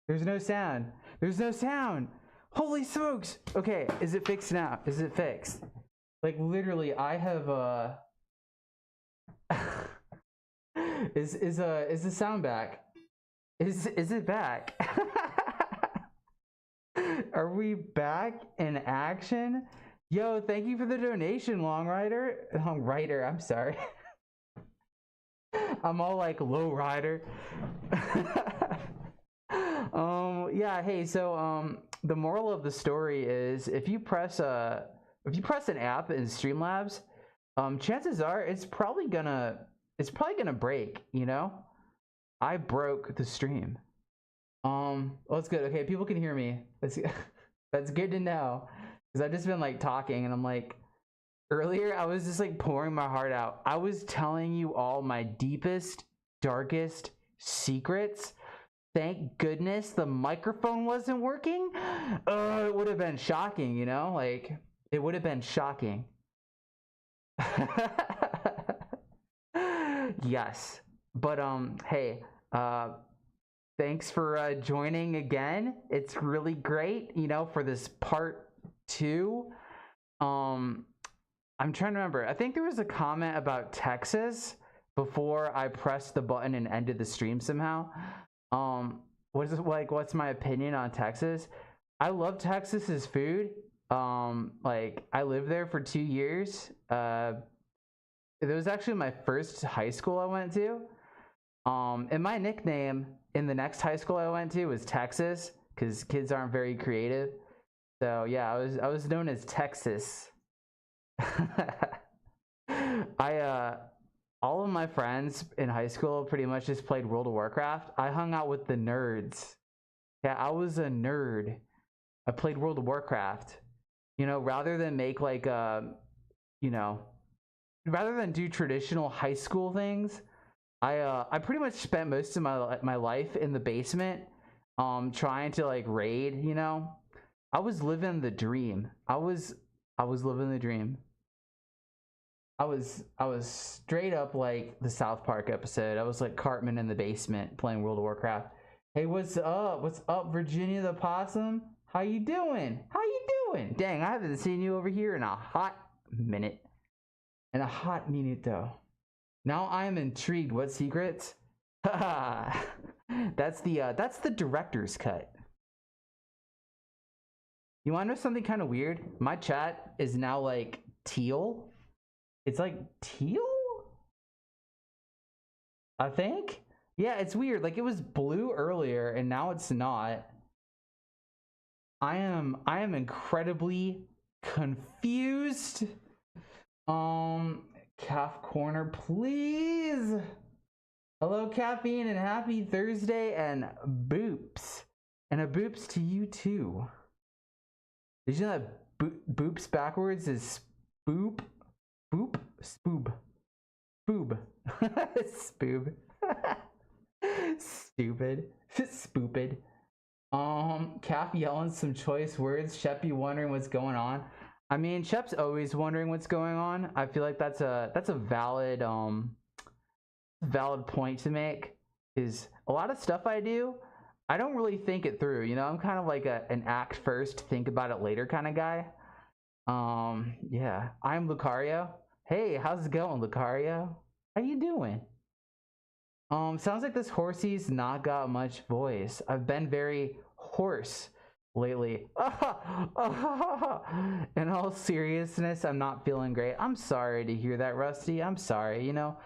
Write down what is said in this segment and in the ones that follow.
There's no sound. There's no sound. Holy smokes. Okay, is it fixed now? Is it fixed? Like literally, I have is the sound back? Is it back? Are we back in action? Yo, thank you for the donation, Long Rider. I'm sorry. I'm all like low rider. Yeah, hey, so the moral of the story is if you press an app in Streamlabs, chances are it's probably gonna break, you know? I broke the stream. Well, that's good. Okay, people can hear me. That's good to know. Because I've just been like talking and I'm like, earlier I was just like pouring my heart out. I was telling you all my deepest, darkest secrets. Thank goodness the microphone wasn't working. It would have been shocking, you know? Like, it would have been shocking. Yes. But hey, thanks for joining again. It's really great, you know, for this part 2. I'm trying to remember. I think there was a comment about Texas before I pressed the button and ended the stream somehow. What's my opinion on Texas? I love Texas's food. Like I lived there for 2 years. It was actually my first high school I went to. And my nickname in the next high school I went to was Texas, because kids aren't very creative. So yeah, I was known as Texas. All of my friends in high school pretty much just played World of Warcraft. I hung out with the nerds. Yeah, I was a nerd. I played World of Warcraft. You know, rather than make like you know, rather than do traditional high school things, I pretty much spent most of my life in the basement, trying to like raid. You know, I was living the dream. I was living the dream. I was straight up like the South Park episode. I was like Cartman in the basement playing World of Warcraft. Hey, what's up? What's up, Virginia the Possum? How you doing? How you doing? Dang, I haven't seen you over here in a hot minute. In a hot minute, though. Now I am intrigued. What secrets? That's the director's cut. You want to know something kind of weird? My chat is now like teal. It's like teal, I think. Yeah, it's weird. Like it was blue earlier and now it's not. I am incredibly confused. Calf Corner, please. Hello, Caffeine, and happy Thursday, and boops. And a boops to you too. Did you know that boops backwards is spoop? Boop, spoob, boob, spoob, stupid, spooped. Calf yelling some choice words. Shep, you wondering what's going on? I mean, Shep's always wondering what's going on. I feel like that's a valid point to make. Is a lot of stuff I do, I don't really think it through. You know, I'm kind of like an act first, think about it later kind of guy. Yeah, I'm Lucario. Hey, how's it going, Lucario? How you doing? Sounds like this horsey's not got much voice. I've been very hoarse lately. In all seriousness, I'm not feeling great. I'm sorry to hear that, Rusty. I'm sorry. You know,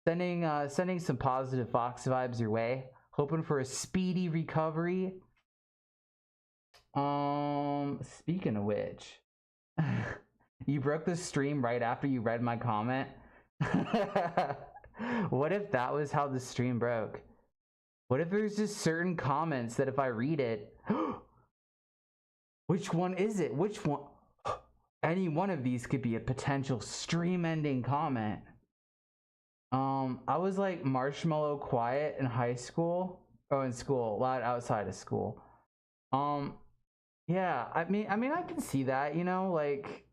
sending some positive Fox vibes your way. Hoping for a speedy recovery. Speaking of which. You broke the stream right after you read my comment? What if that was how the stream broke? What if there's just certain comments that if I read it... Which one is it? Which one? Any one of these could be a potential stream-ending comment. I was like marshmallow quiet in high school. Oh, in school. Loud outside of school. Yeah, I mean, I can see that, you know, like...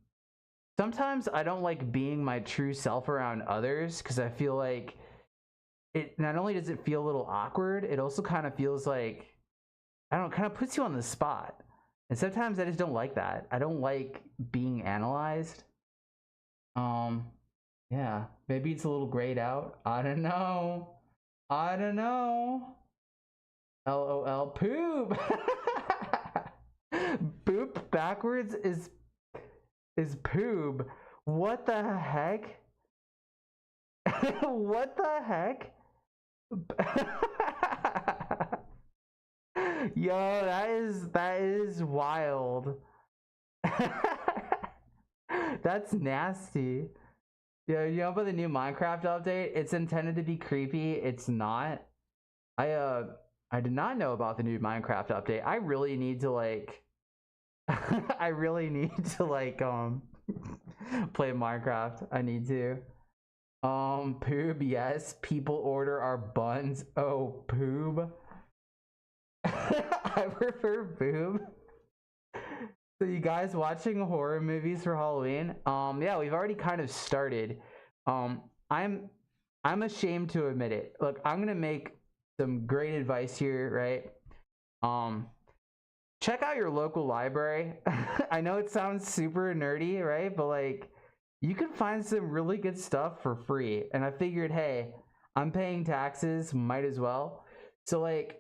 Sometimes I don't like being my true self around others because I feel like it not only does it feel a little awkward, it also kind of feels like I don't know, kind of puts you on the spot. And sometimes I just don't like that. I don't like being analyzed. Yeah, maybe it's a little grayed out. I don't know. I don't know. LOL poop. Boop backwards is poob. What the heck? What the heck? Yo, that is wild. That's nasty. Yeah, you know about the new Minecraft update? It's intended to be creepy. It's not. I did not know about the new Minecraft update. I really need to like I really need to like play Minecraft. I need to. Poob, yes. People order our buns. Oh, poob. I prefer boob. So you guys watching horror movies for Halloween? Yeah, we've already kind of started. I'm ashamed to admit it. Look, I'm gonna make some great advice here, right? Check out your local library. I know it sounds super nerdy, right? But like, you can find some really good stuff for free. And I figured, hey, I'm paying taxes, might as well. So like,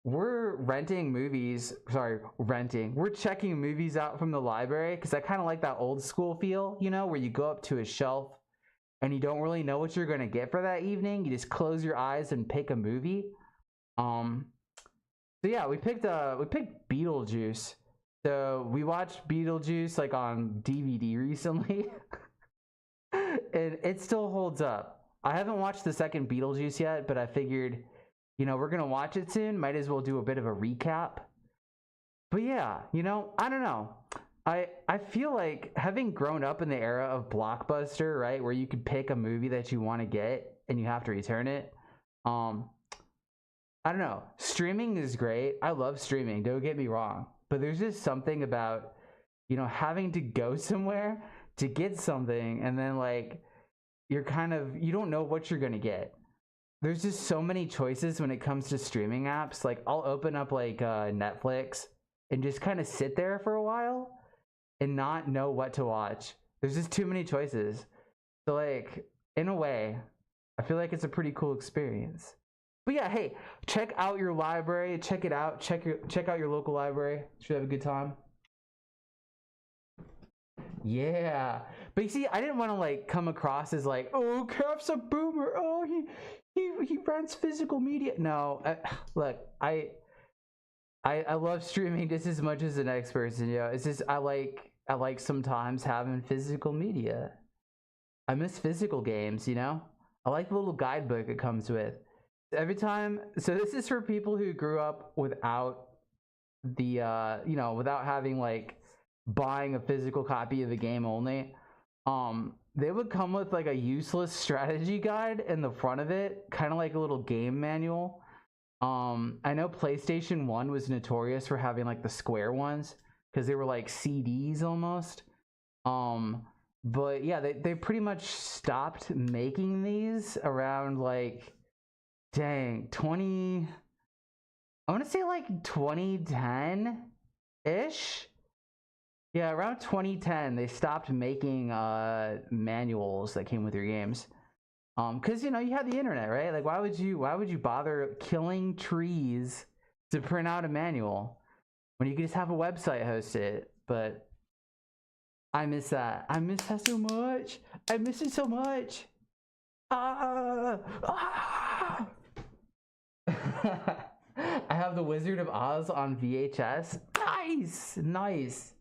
we're renting movies. Sorry, renting. We're checking movies out from the library because I kind of like that old school feel, you know, where you go up to a shelf and you don't really know what you're gonna get for that evening. You just close your eyes and pick a movie. So yeah, we picked Beetlejuice. So we watched Beetlejuice like on DVD recently. And it still holds up. I haven't watched the second Beetlejuice yet, but I figured, you know, we're gonna watch it soon. Might as well do a bit of a recap. But yeah, you know, I don't know. I feel like having grown up in the era of Blockbuster, right, where you could pick a movie that you want to get and you have to return it. I don't know. Streaming is great. I love streaming. Don't get me wrong. But there's just something about, you know, having to go somewhere to get something and then like you don't know what you're going to get. There's just so many choices when it comes to streaming apps. Like I'll open up like Netflix and just kind of sit there for a while and not know what to watch. There's just too many choices. So like in a way, I feel like it's a pretty cool experience. But yeah, hey, check out your library. Check it out. Check out your local library. Should have a good time. Yeah, but you see, I didn't want to like come across as like, oh, Cap's a boomer. Oh, he rents physical media. No, look, I love streaming just as much as the next person. You know, it's just I like sometimes having physical media. I miss physical games. You know, I like the little guidebook it comes with. Every time, so this is for people who grew up without the you know, without having like buying a physical copy of the game only. They would come with like a useless strategy guide in the front of it, kind of like a little game manual. I know PlayStation 1 was notorious for having like the square ones because they were like CDs almost. But yeah, they pretty much stopped making these around like, dang, I want to say like 2010-ish. Yeah, around 2010, they stopped making manuals that came with your games. Because you know you had the internet, right? Like, why would you bother killing trees to print out a manual when you could just have a website host it? But I miss that. I miss that so much. I miss it so much. Ah! I have the Wizard of Oz on VHS. Nice.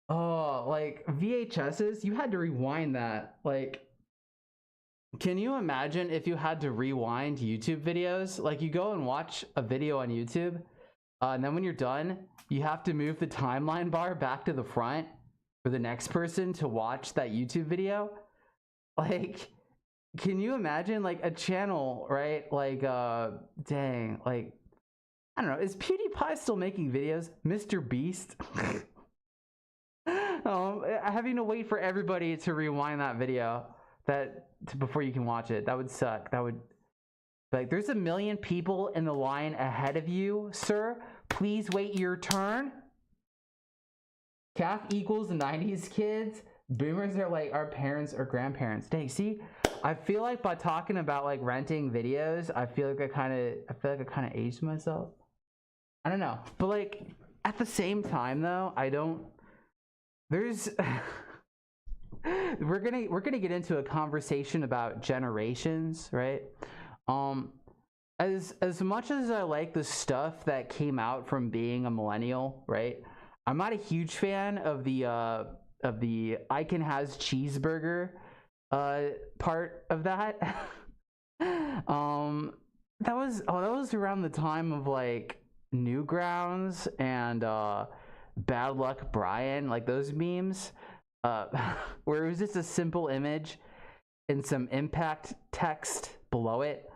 Oh, like VHSs, you had to rewind that. Like, can you imagine if you had to rewind YouTube videos? Like, you go and watch a video on YouTube, and then when you're done, you have to move the timeline bar back to the front for the next person to watch that YouTube video. Like, can you imagine like a channel, right? Like, dang, like, I don't know. Is PewDiePie still making videos? Mr. Beast? Having to wait for everybody to rewind that video before you can watch it. That would suck. Like, there's a million people in the line ahead of you, sir. Please wait your turn. Calf equals 90s kids. Boomers are like our parents or grandparents. Dang, see, I feel like by talking about like renting videos, I feel like I kind of aged myself. I don't know, but like at the same time though, I don't. There's we're gonna get into a conversation about generations, right? As much as I like the stuff that came out from being a millennial, right? I'm not a huge fan of the Icon has cheeseburger part of that. That was around the time of like Newgrounds and Bad Luck Brian, like those memes, where it was just a simple image and some impact text below it.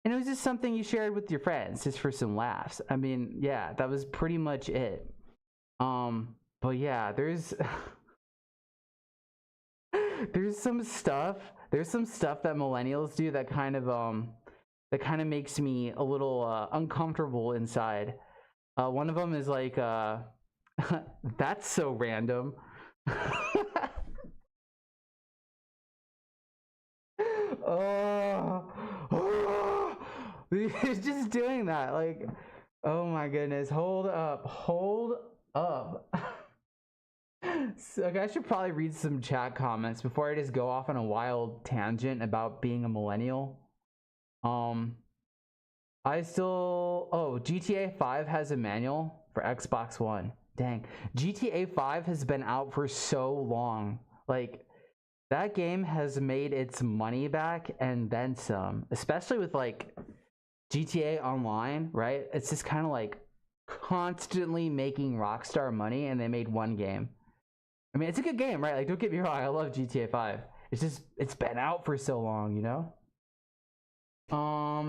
And it was just something you shared with your friends just for some laughs. I mean, yeah, that was pretty much it. But yeah, there's there's some stuff that millennials do that kind of makes me a little uncomfortable inside. One of them is like that's so random. Oh, he's just doing that. Like, oh my goodness. Hold up. So, okay, I should probably read some chat comments before I just go off on a wild tangent about being a millennial. GTA 5 has a manual for Xbox One. Dang. GTA 5 has been out for so long. Like, that game has made its money back and then some, especially with like GTA Online, right? It's just kind of like constantly making Rockstar money, and they made one game. I mean, it's a good game, right? Like, don't get me wrong, I love GTA 5. It's just, it's been out for so long, you know?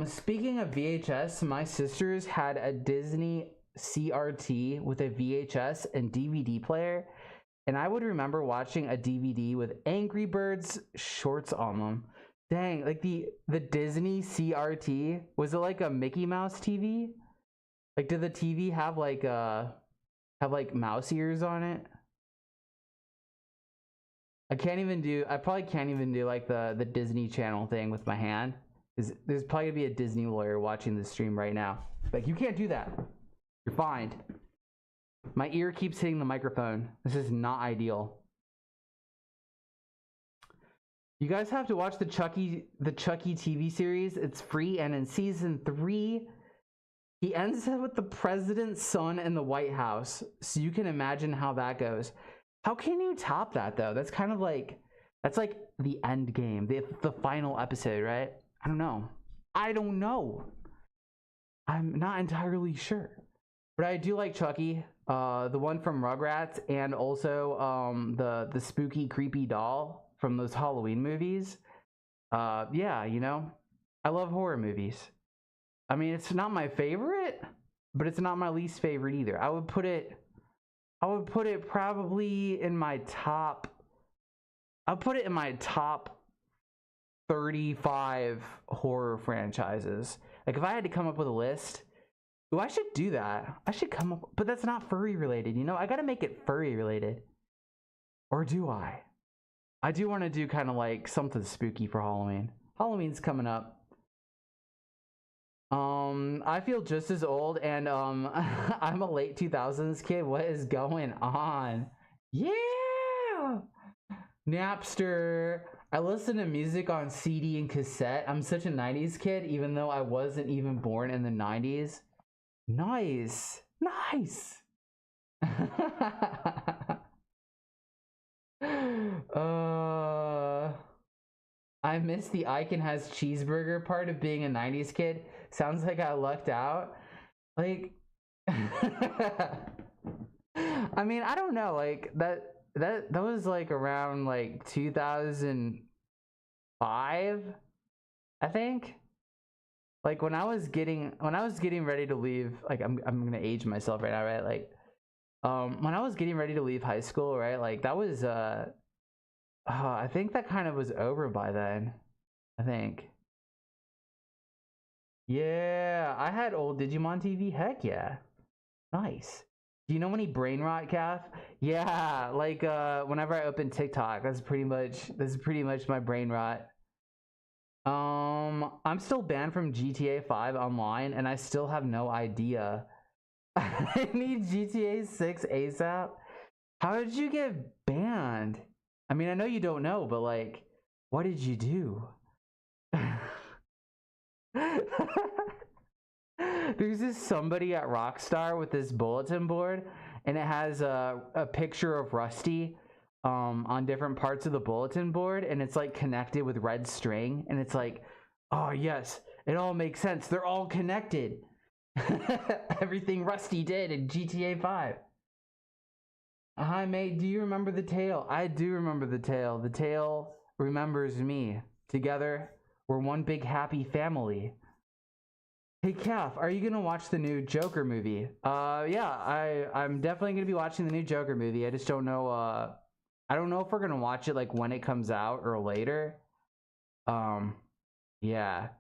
Speaking of VHS, my sisters had a Disney CRT with a VHS and DVD player, and I would remember watching a DVD with Angry Birds shorts on them. Dang, like the Disney CRT, was it like a Mickey Mouse TV? Like, did the TV have like mouse ears on it? I probably can't even do like the Disney Channel thing with my hand. There's probably gonna be a Disney lawyer watching the stream right now. Like, you can't do that. You're fined. My ear keeps hitting the microphone. This is not ideal. You guys have to watch the Chucky TV series. It's free, and in season 3, he ends with the president's son in the White House. So you can imagine how that goes. How can you top that though? That's kind of like, that's like the end game, the final episode, right? I don't know. I'm not entirely sure. But I do like Chucky, the one from Rugrats, and also the spooky, creepy doll from those Halloween movies. Yeah, you know, I love horror movies. I mean, it's not my favorite, but it's not my least favorite either. I would put it probably in my top. I'll put it in my top 35 horror franchises. Like, if I had to come up with a list, I should do that. I should come up, but that's not furry related, you know? I gotta make it furry related. Or do I? I do want to do kind of like something spooky for Halloween. Halloween's coming up. I feel just as old, and I'm a late 2000s kid. What is going on? Yeah! Napster. I listen to music on CD and cassette. I'm such a 90s kid, even though I wasn't even born in the 90s. Nice. I miss the Icon has cheeseburger part of being a 90s kid. Sounds like I lucked out. Like, I mean, I don't know. Like, that was like around like 2005, I think. Like, when I was getting ready to leave, like, I'm gonna age myself right now, right? Like, when I was getting ready to leave high school, right? Like, that was I think that kind of was over by then. I think. Yeah, I had old Digimon TV. Heck yeah. Nice. Do you know any brain rot, Calf? Yeah, like whenever I open TikTok, that's pretty much my brain rot. I'm still banned from GTA 5 online and I still have no idea. I need GTA 6 ASAP. How did you get banned? I mean, I know you don't know, but like, what did you do? There's this somebody at Rockstar with this bulletin board, and it has a picture of Rusty on different parts of the bulletin board, and it's like connected with red string, and it's like, oh yes, it all makes sense. They're all connected. Everything Rusty did in GTA 5. Hi, mate. Do you remember the tale? I do remember the tale. The tale remembers me. Together, we're one big happy family. Hey, Calf, are you gonna watch the new Joker movie? Yeah, I'm definitely gonna be watching the new Joker movie. I just don't know. I don't know if we're gonna watch it like when it comes out or later. Um, yeah.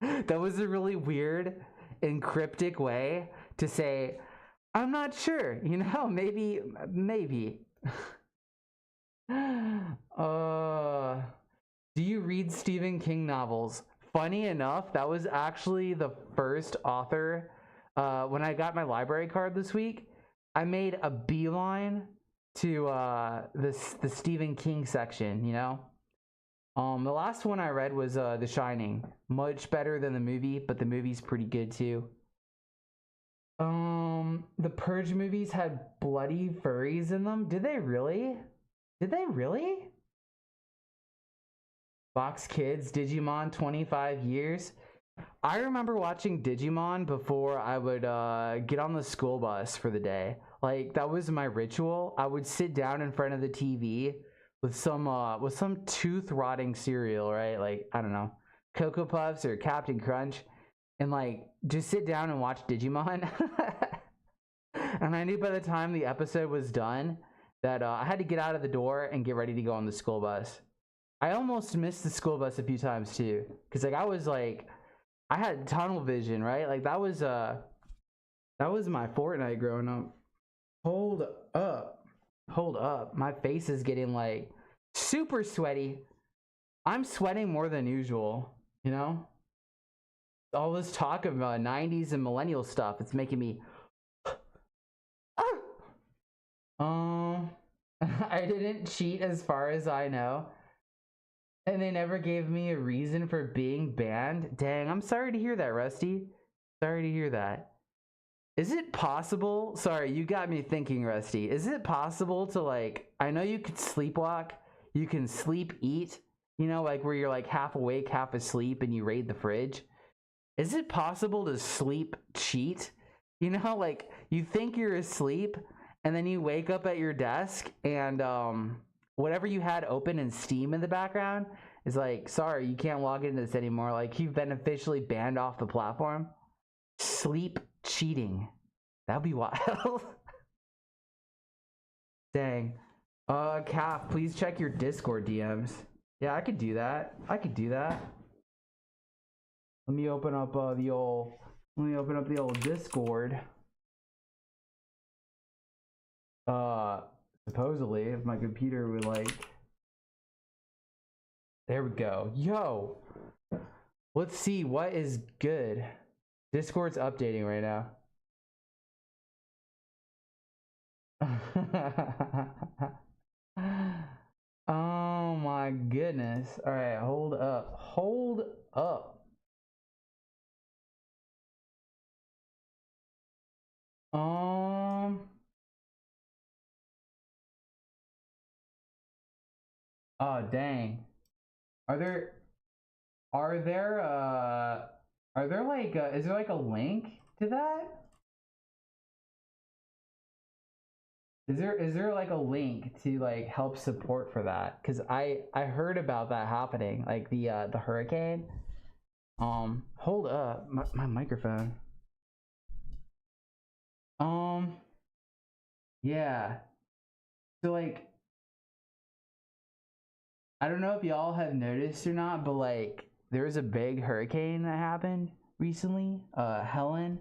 That was a really weird and cryptic way to say, I'm not sure, you know, maybe. Do you read Stephen King novels? Funny enough, that was actually the first author. When I got my library card this week, I made a beeline to the Stephen King section, you know? The last one I read was The Shining. Much better than the movie, but the movie's pretty good too. The Purge movies had bloody furries in them. Did they really? Did they really? Fox Kids, Digimon, 25 years. I remember watching Digimon before I would get on the school bus for the day. Like that was my ritual. I would sit down in front of the TV with some tooth rotting cereal, right? Like I don't know, Cocoa Puffs or Captain Crunch, and like just sit down and watch Digimon. And I knew by the time the episode was done that I had to get out of the door and get ready to go on the school bus. I almost missed the school bus a few times too, because like I had tunnel vision, right? Like that was my Fortnite growing up. Hold up, hold up. My face is getting like super sweaty. I'm sweating more than usual. You know, all this talk of 90s and millennial stuff. It's making me. I didn't cheat as far as I know. And they never gave me a reason for being banned. Dang, I'm sorry to hear that, Rusty. Sorry to hear that. Is it possible? Sorry, you got me thinking, Rusty. Is it possible to like, I know you could sleepwalk, you can sleep eat, you know, like where you're like half awake, half asleep and you raid the fridge. Is it possible to sleep cheat? You know, like you think you're asleep and then you wake up at your desk and whatever you had open in Steam in the background is like, sorry, you can't log into this anymore. Like you've been officially banned off the platform. Sleep cheating. That'd be wild. Dang. Calf, please check your Discord DMs. Yeah, I could do that. I could do that. Let me open up the old Discord. Supposedly, if my computer would like. There we go. Yo, let's see what is good. Discord's updating right now. Oh my goodness. All right, hold up. Hold up. Oh dang. Are there are there like is there like a link to that? Is there like a link to like help support for that? Cuz I heard about that happening, like the hurricane. Hold up, my microphone. Um yeah. So like I don't know if y'all have noticed or not, but like there was a big hurricane that happened recently, Helen.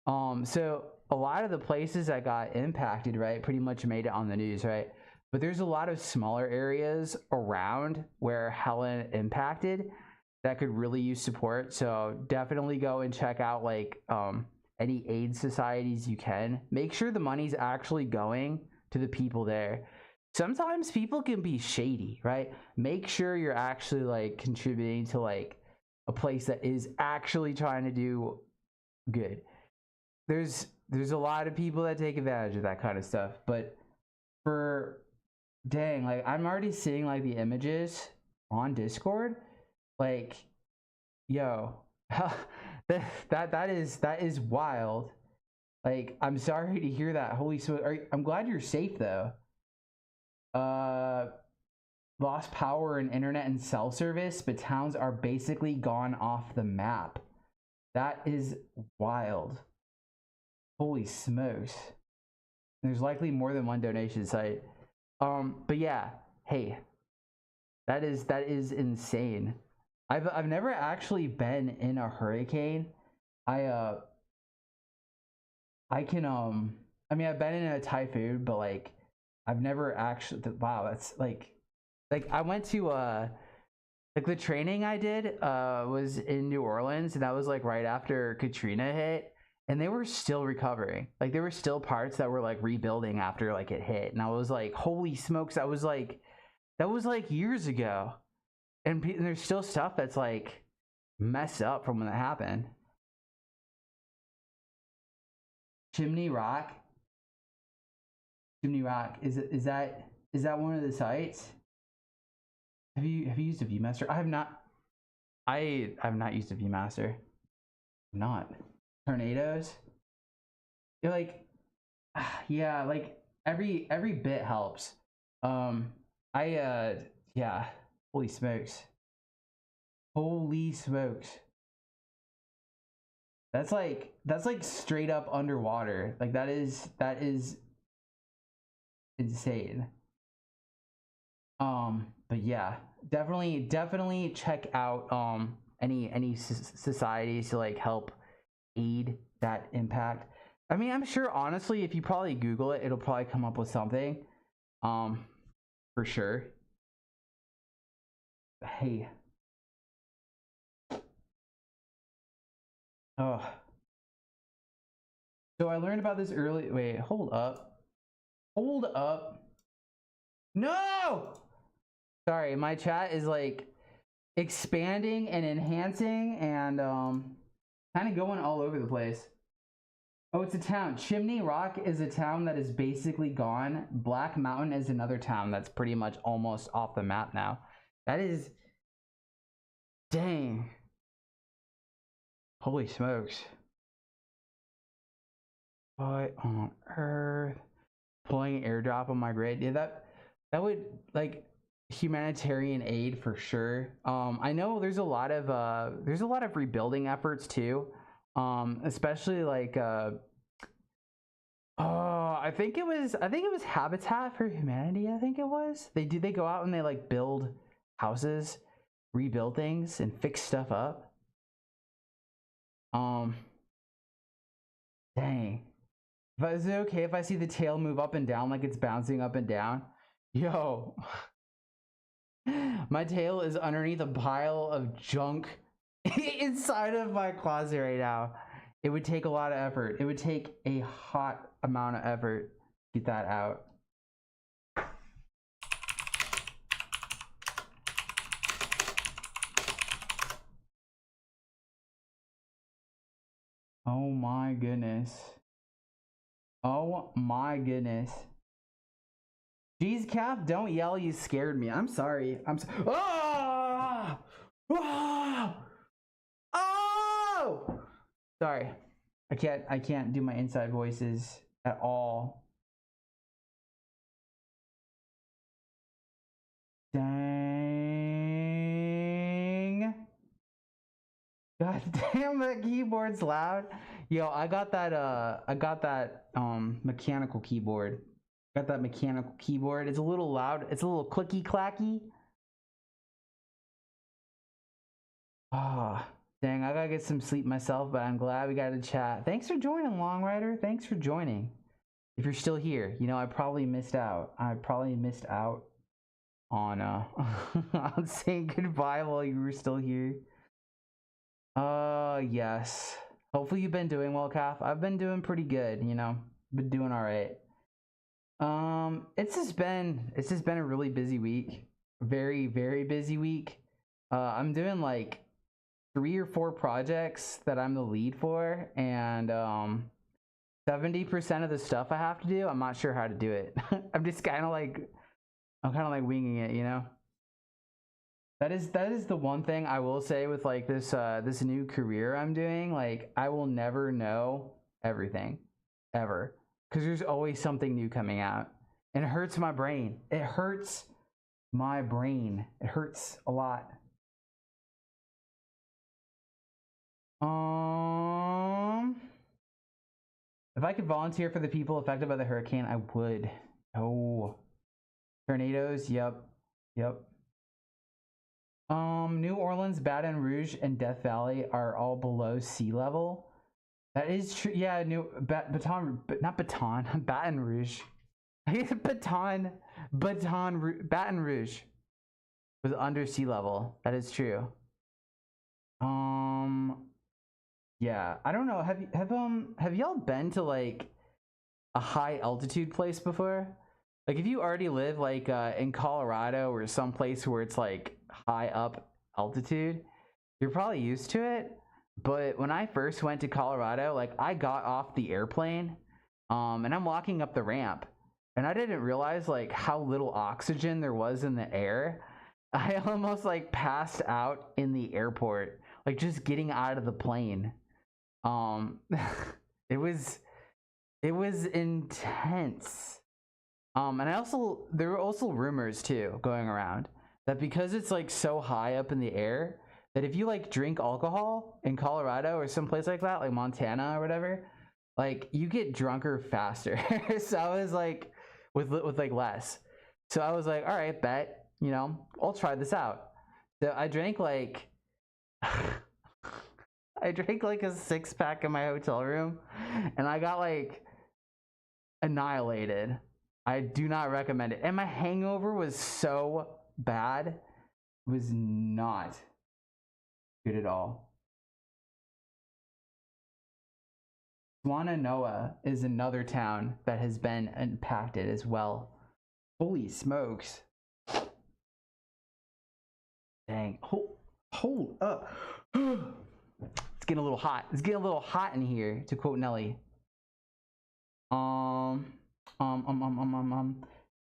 So a lot of the places that got impacted, right, pretty much made it on the news, right? But there's a lot of smaller areas around where Helen impacted that could really use support. So definitely go and check out like any aid societies you can. Make sure the money's actually going to the people there. Sometimes people can be shady, right? Make sure you're actually like contributing to like a place that is actually trying to do good. There's a lot of people that take advantage of that kind of stuff, but for dang, like I'm already seeing like the images on Discord. Like, yo, that is wild. Like, I'm sorry to hear that. Holy smoke! I'm glad you're safe though. Lost power and internet and cell service, but towns are basically gone off the map. That is wild. Holy smokes! There's likely more than one donation site. But yeah, hey, that is insane. I've never actually been in a hurricane. I can I mean I've been in a typhoon, but like I've never actually, wow, that's like I went to like the training I did was in New Orleans, and that was like right after Katrina hit, and they were still recovering. Like there were still parts that were like rebuilding after like it hit, and I was like, holy smokes, that was like years ago, and there's still stuff that's like messed up from when that happened. Chimney Rock. Chimney Rock, is that one of the sites? Have you used a ViewMaster? I have not. I have not used a ViewMaster. Not tornadoes. You're like, yeah, like every bit helps. Yeah. Holy smokes. Holy smokes. That's like straight up underwater. Like that is insane. But yeah, definitely check out any societies to like help aid that impact. I mean, I'm sure honestly, if you probably Google it, it'll probably come up with something. For sure. Hey. Oh. So I learned about this early. Wait, hold up. Hold up. No! Sorry, my chat is like expanding and enhancing and kind of going all over the place. Oh, it's a town. Chimney Rock is a town that is basically gone. Black Mountain is another town that's pretty much almost off the map now. That is... Dang. Holy smokes. What on earth? Pulling airdrop on my grid. Yeah, that would like humanitarian aid for sure. I know there's a lot of rebuilding efforts too. Especially like I think it was Habitat for Humanity, I think it was. They go out and they like build houses, rebuild things and fix stuff up. Dang. Is it okay if I see the tail move up and down like it's bouncing up and down? Yo. My tail is underneath a pile of junk inside of my closet right now. It would take a lot of effort. It would take a hot amount of effort to get that out. Oh my goodness. Oh my goodness. Jeez, Cap, don't yell. You scared me. I'm sorry. Oh! Oh! Oh! Sorry. I can't do my inside voices at all. Dang. God damn, that keyboard's loud. Yo, I got that mechanical keyboard. Got that mechanical keyboard. It's a little loud. It's a little clicky clacky. Oh, dang, I gotta get some sleep myself, but I'm glad we got to chat. Thanks for joining, Long Rider. Thanks for joining. If you're still here, you know, I probably missed out. I probably missed out on on saying goodbye while you were still here. Yes. Hopefully you've been doing well, Calf. I've been doing pretty good, you know. Been doing all right. It's just been a really busy week. Very, very busy week. I'm doing like 3 or 4 projects that I'm the lead for, and 70% of the stuff I have to do, I'm not sure how to do it. I'm kind of like winging it, you know. That is the one thing I will say with like this new career I'm doing. Like, I will never know everything, ever, because there's always something new coming out, and it hurts my brain. It hurts my brain. It hurts a lot. If I could volunteer for the people affected by the hurricane, I would. Oh, tornadoes. Yep. New Orleans, Baton Rouge, and Death Valley are all below sea level. That is true. Yeah, Baton Rouge. I guess Baton Rouge was under sea level. That is true. Yeah, I don't know. Have y'all been to like a high altitude place before? Like, if you already live like in Colorado or some place where it's like high up altitude, you're probably used to it. But when I first went to Colorado, like, I got off the airplane, and I'm walking up the ramp, and I didn't realize like how little oxygen there was in the air. I almost like passed out in the airport, like just getting out of the plane. It was intense. And there were also rumors too going around that because it's like so high up in the air, that if you like drink alcohol in Colorado or someplace like that, like Montana or whatever, like you get drunker faster. So I was like, with like less. So I was like, all right, bet, you know, I'll try this out. So I drank like I drank like a 6-pack in my hotel room, and I got like annihilated. I do not recommend it. And my hangover was so bad. It was not good at all. Swannanoa is another town that has been impacted as well. Holy smokes. Dang. Hold up. It's getting a little hot. It's getting a little hot in here, to quote Nelly.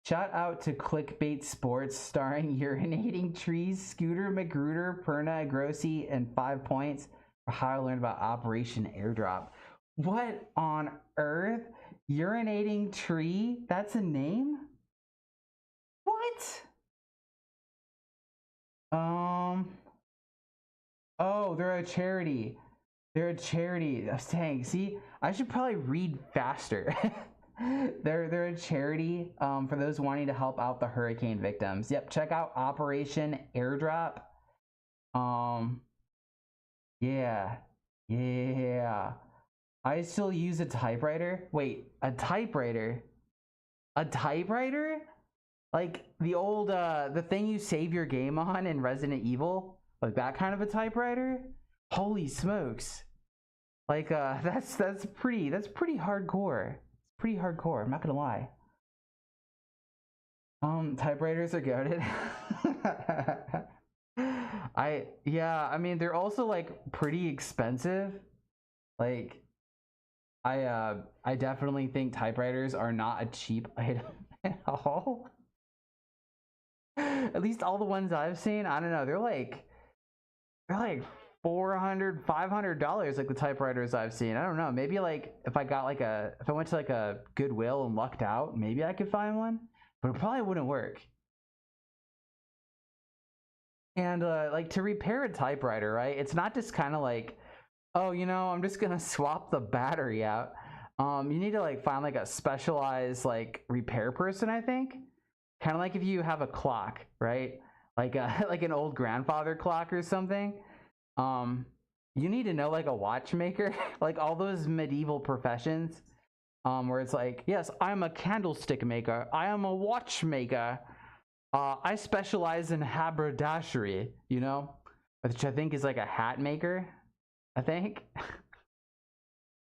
Shout out to Clickbait Sports, starring urinating trees, Scooter Magruder, Perna Grossi, and 5 points for how I learned about Operation Airdrop. What on earth? Urinating tree? That's a name? What? Oh, they're a charity. They're a charity. Dang, see, I should probably read faster. They're a charity for those wanting to help out the hurricane victims. Yep, check out Operation Airdrop. Yeah. I still use a typewriter. Wait, a typewriter? A typewriter? Like the old the thing you save your game on in Resident Evil? Like that kind of a typewriter? Holy smokes. Like that's pretty hardcore. It's pretty hardcore, I'm not gonna lie. Typewriters are goated. I mean, they're also like pretty expensive. Like, I definitely think typewriters are not a cheap item at all. At least all the ones I've seen, I don't know, they're like $400, $500, like the typewriters I've seen. I don't know, maybe like if I went to like a Goodwill and lucked out, maybe I could find one, but it probably wouldn't work. And like, to repair a typewriter, right, it's not just kind of like, oh, you know, I'm just gonna swap the battery out. You need to like find like a specialized like repair person, I think. Kind of like if you have a clock, right? Like like an old grandfather clock or something. You need to know like a watchmaker, like all those medieval professions, where it's like, yes, I'm a candlestick maker, I am a watchmaker, I specialize in haberdashery, you know, which I think is like a hat maker, I think.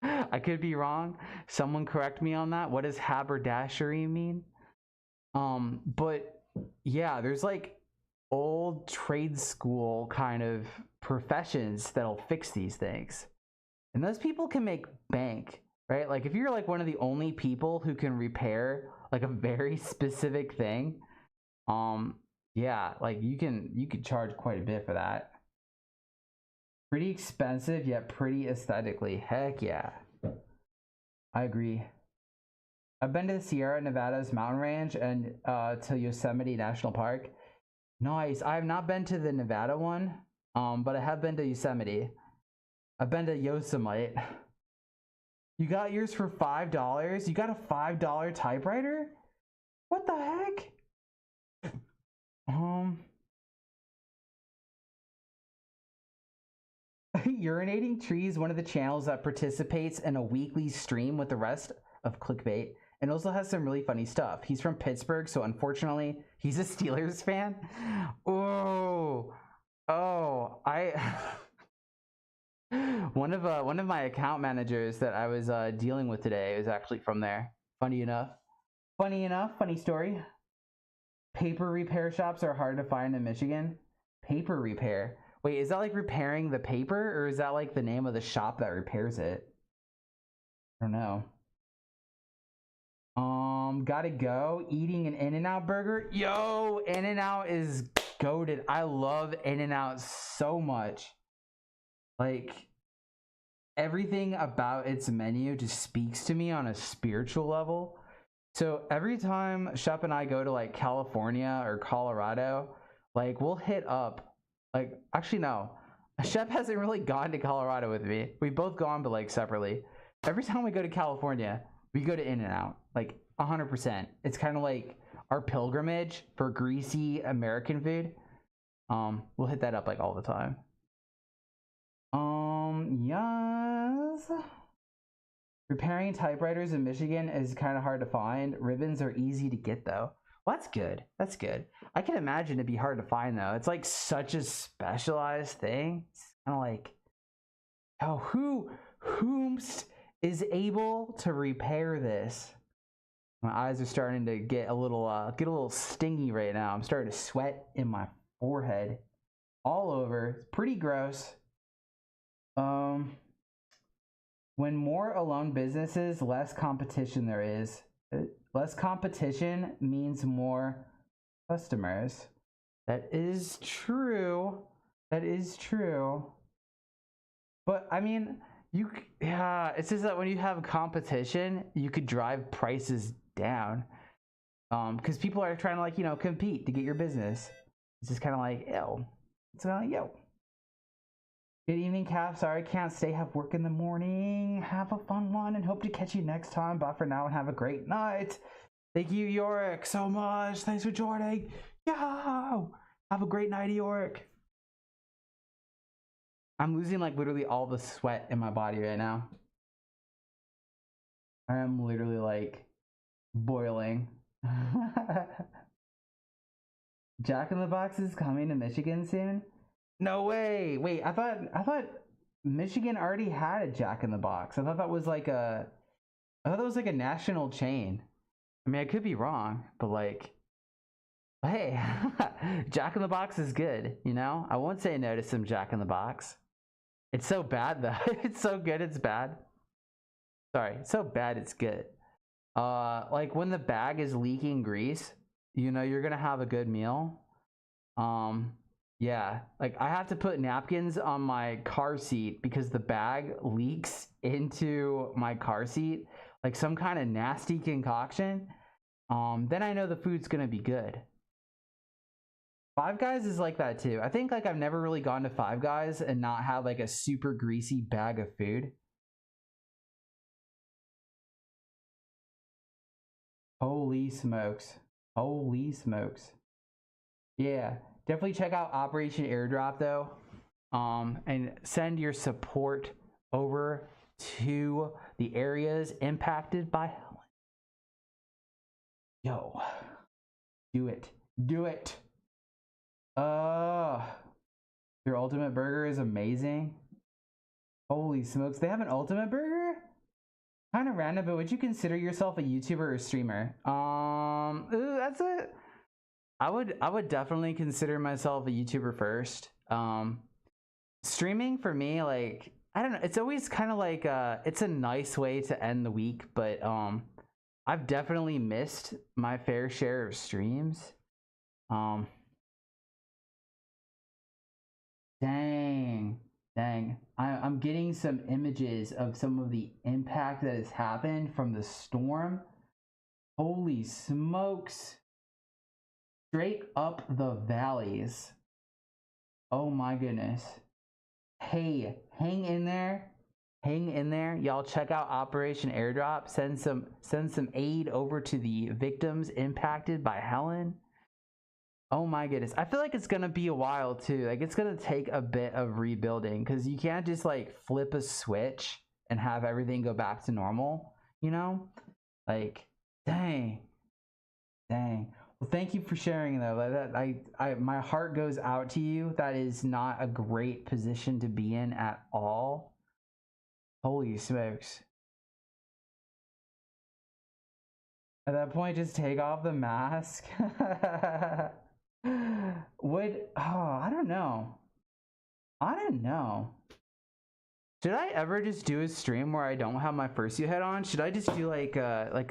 I could be wrong. Someone correct me on that. What does haberdashery mean? But yeah, there's like old trade school kind of professions that'll fix these things. And those people can make bank, right? Like if you're like one of the only people who can repair like a very specific thing, yeah, like you could charge quite a bit for that. Pretty expensive yet pretty aesthetically. Heck yeah. I agree. I've been to the Sierra Nevadas mountain range and to Yosemite National Park. Nice. I have not been to the Nevada one, but I have been to Yosemite. I've been to Yosemite. You got yours for $5? You got a $5 typewriter? What the heck? Urinating Tree is one of the channels that participates in a weekly stream with the rest of Clickbait and also has some really funny stuff. He's from Pittsburgh, so unfortunately, he's a Steelers fan. Oh, I one of my account managers that I was dealing with today was actually from there. Funny enough, funny story. Paper repair shops are hard to find in Michigan. Paper repair. Wait, is that like repairing the paper, or is that like the name of the shop that repairs it? I don't know. Gotta go. Eating an In-N-Out burger. Yo, In-N-Out is goated. I love In-N-Out so much. Like, everything about its menu just speaks to me on a spiritual level. So every time Shep and I go to like California or Colorado, like we'll hit up, like, actually no, Shep hasn't really gone to Colorado with me. We've both gone, but like separately. Every time we go to California, we go to In-N-Out, like 100%. It's kind of like our pilgrimage for greasy American food. We'll hit that up like all the time. Yes. Repairing typewriters in Michigan is kind of hard to find. Ribbons are easy to get though. Well, that's good. That's good. I can imagine it'd be hard to find though. It's like such a specialized thing. It's kind of like, oh, whomst is able to repair this? My eyes are starting to get a little stingy right now. I'm starting to sweat in my forehead, all over. It's pretty gross. When more alone businesses, less competition there is. Less competition means more customers. That is true. That is true. But I mean, yeah, it's just that when you have competition, you could drive prices down. Because people are trying to like, you know, compete to get your business. It's just kind of like, yo. It's kind of like, yo. Good evening, Cap. Sorry, can't stay. Have work in the morning. Have a fun one and hope to catch you next time. Bye for now and have a great night. Thank you, Yorick, so much. Thanks for joining. Yo! Have a great night, Yorick. I'm losing like literally all the sweat in my body right now. I am literally like boiling. Jack in the Box is coming to Michigan soon. No way. Wait, I thought Michigan already had a Jack in the Box. I thought that was like a national chain. I mean, I could be wrong, but like, hey, Jack in the Box is good, you know? I won't say no to some Jack in the Box. It's so bad though. It's so good it's bad. Sorry, it's so bad it's good. Like when the bag is leaking grease, you know you're gonna have a good meal. Yeah, like I have to put napkins on my car seat because the bag leaks into my car seat, like some kind of nasty concoction. Then I know the food's gonna be good. Five Guys is like that too. I think like I've never really gone to Five Guys and not had like a super greasy bag of food. Holy smokes. Holy smokes. Yeah, definitely check out Operation Airdrop though. and send your support over to the areas impacted by Helen. Yo, do it. Do it. Their ultimate burger is amazing. Holy smokes, they have an ultimate burger? Kind of random, but would you consider yourself a YouTuber or streamer? That's it. I would definitely consider myself a YouTuber first. Streaming for me, like, I don't know, it's always kind of like it's a nice way to end the week, but I've definitely missed my fair share of streams. Dang. I'm getting some images of some of the impact that has happened from the storm. Holy smokes. Straight up the valleys. Oh my goodness. Hey, hang in there. Hang in there. Y'all check out Operation Airdrop. Send some aid over to the victims impacted by Helen. Oh my goodness. I feel like it's gonna be a while too. Like, it's gonna take a bit of rebuilding, because you can't just like flip a switch and have everything go back to normal, you know? Like, dang. Well, thank you for sharing though. My heart goes out to you. That is not a great position to be in at all. Holy smokes. At that point, just take off the mask. I don't know. Should I ever just do a stream where I don't have my fursuit head on? Should I just do like beta?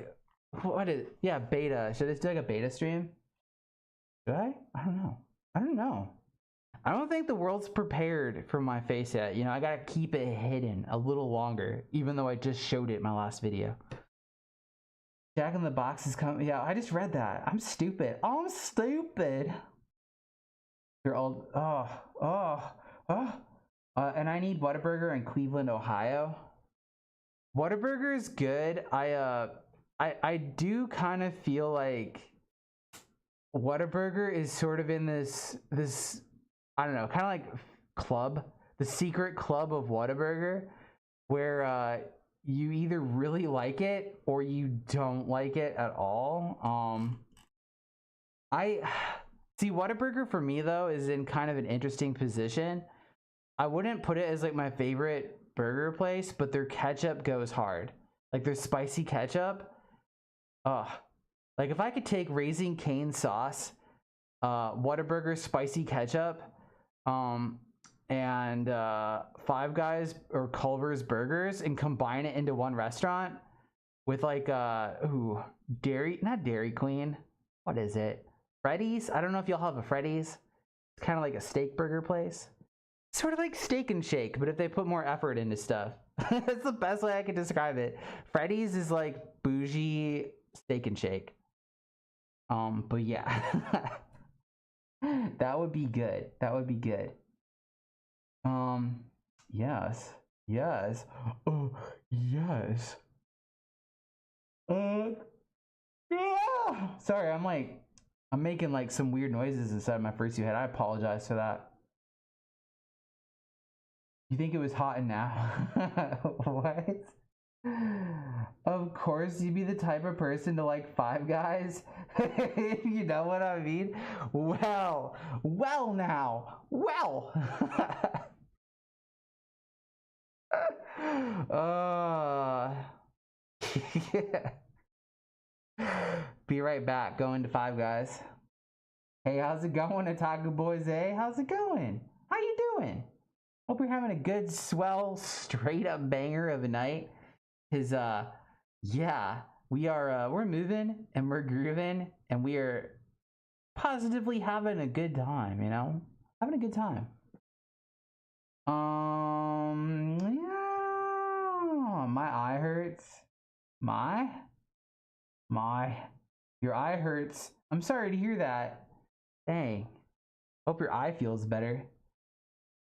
Should I just do like a beta stream? Should I? I don't know. I don't think the world's prepared for my face yet. You know, I gotta keep it hidden a little longer, even though I just showed it in my last video. Jack in the Box is coming. Yeah, I just read that. I'm stupid. I'm stupid. They're all. And I need Whataburger in Cleveland, Ohio. Whataburger is good. I do kind of feel like Whataburger is sort of in this I don't know, kind of like club, the secret club of Whataburger, where you either really like it or you don't like it at all. I see Whataburger for me though is in kind of an interesting position. I wouldn't put it as like my favorite burger place, but their ketchup goes hard. Like their spicy ketchup. Like if I could take Raising Cane sauce, Whataburger spicy ketchup, and Five Guys or Culver's burgers and combine it into one restaurant with like not Dairy Queen. What is it? Freddy's? I don't know if y'all have a Freddy's. It's kind of like a steak burger place. Sort of like Steak and Shake, but if they put more effort into stuff. That's the best way I can describe it. Freddy's is like bougie Steak and Shake. But yeah. That would be good. Yes. Oh, yes. Yeah. Sorry, I'm making like some weird noises inside my fursuit head. I apologize for that. You think it was hot and now? What? Of course, you'd be the type of person to like Five Guys. You know what I mean? Well now. Yeah. Be right back. Going to Five Guys. Hey, how's it going, Otaku Boys? Hey, how's it going? How you doing? Hope you're having a good, swell, straight up banger of a night. Cause yeah, we're moving and we're grooving and we are positively having a good time, you know? Having a good time. Yeah, my eye hurts. Your eye hurts. I'm sorry to hear that. Dang. Hope your eye feels better.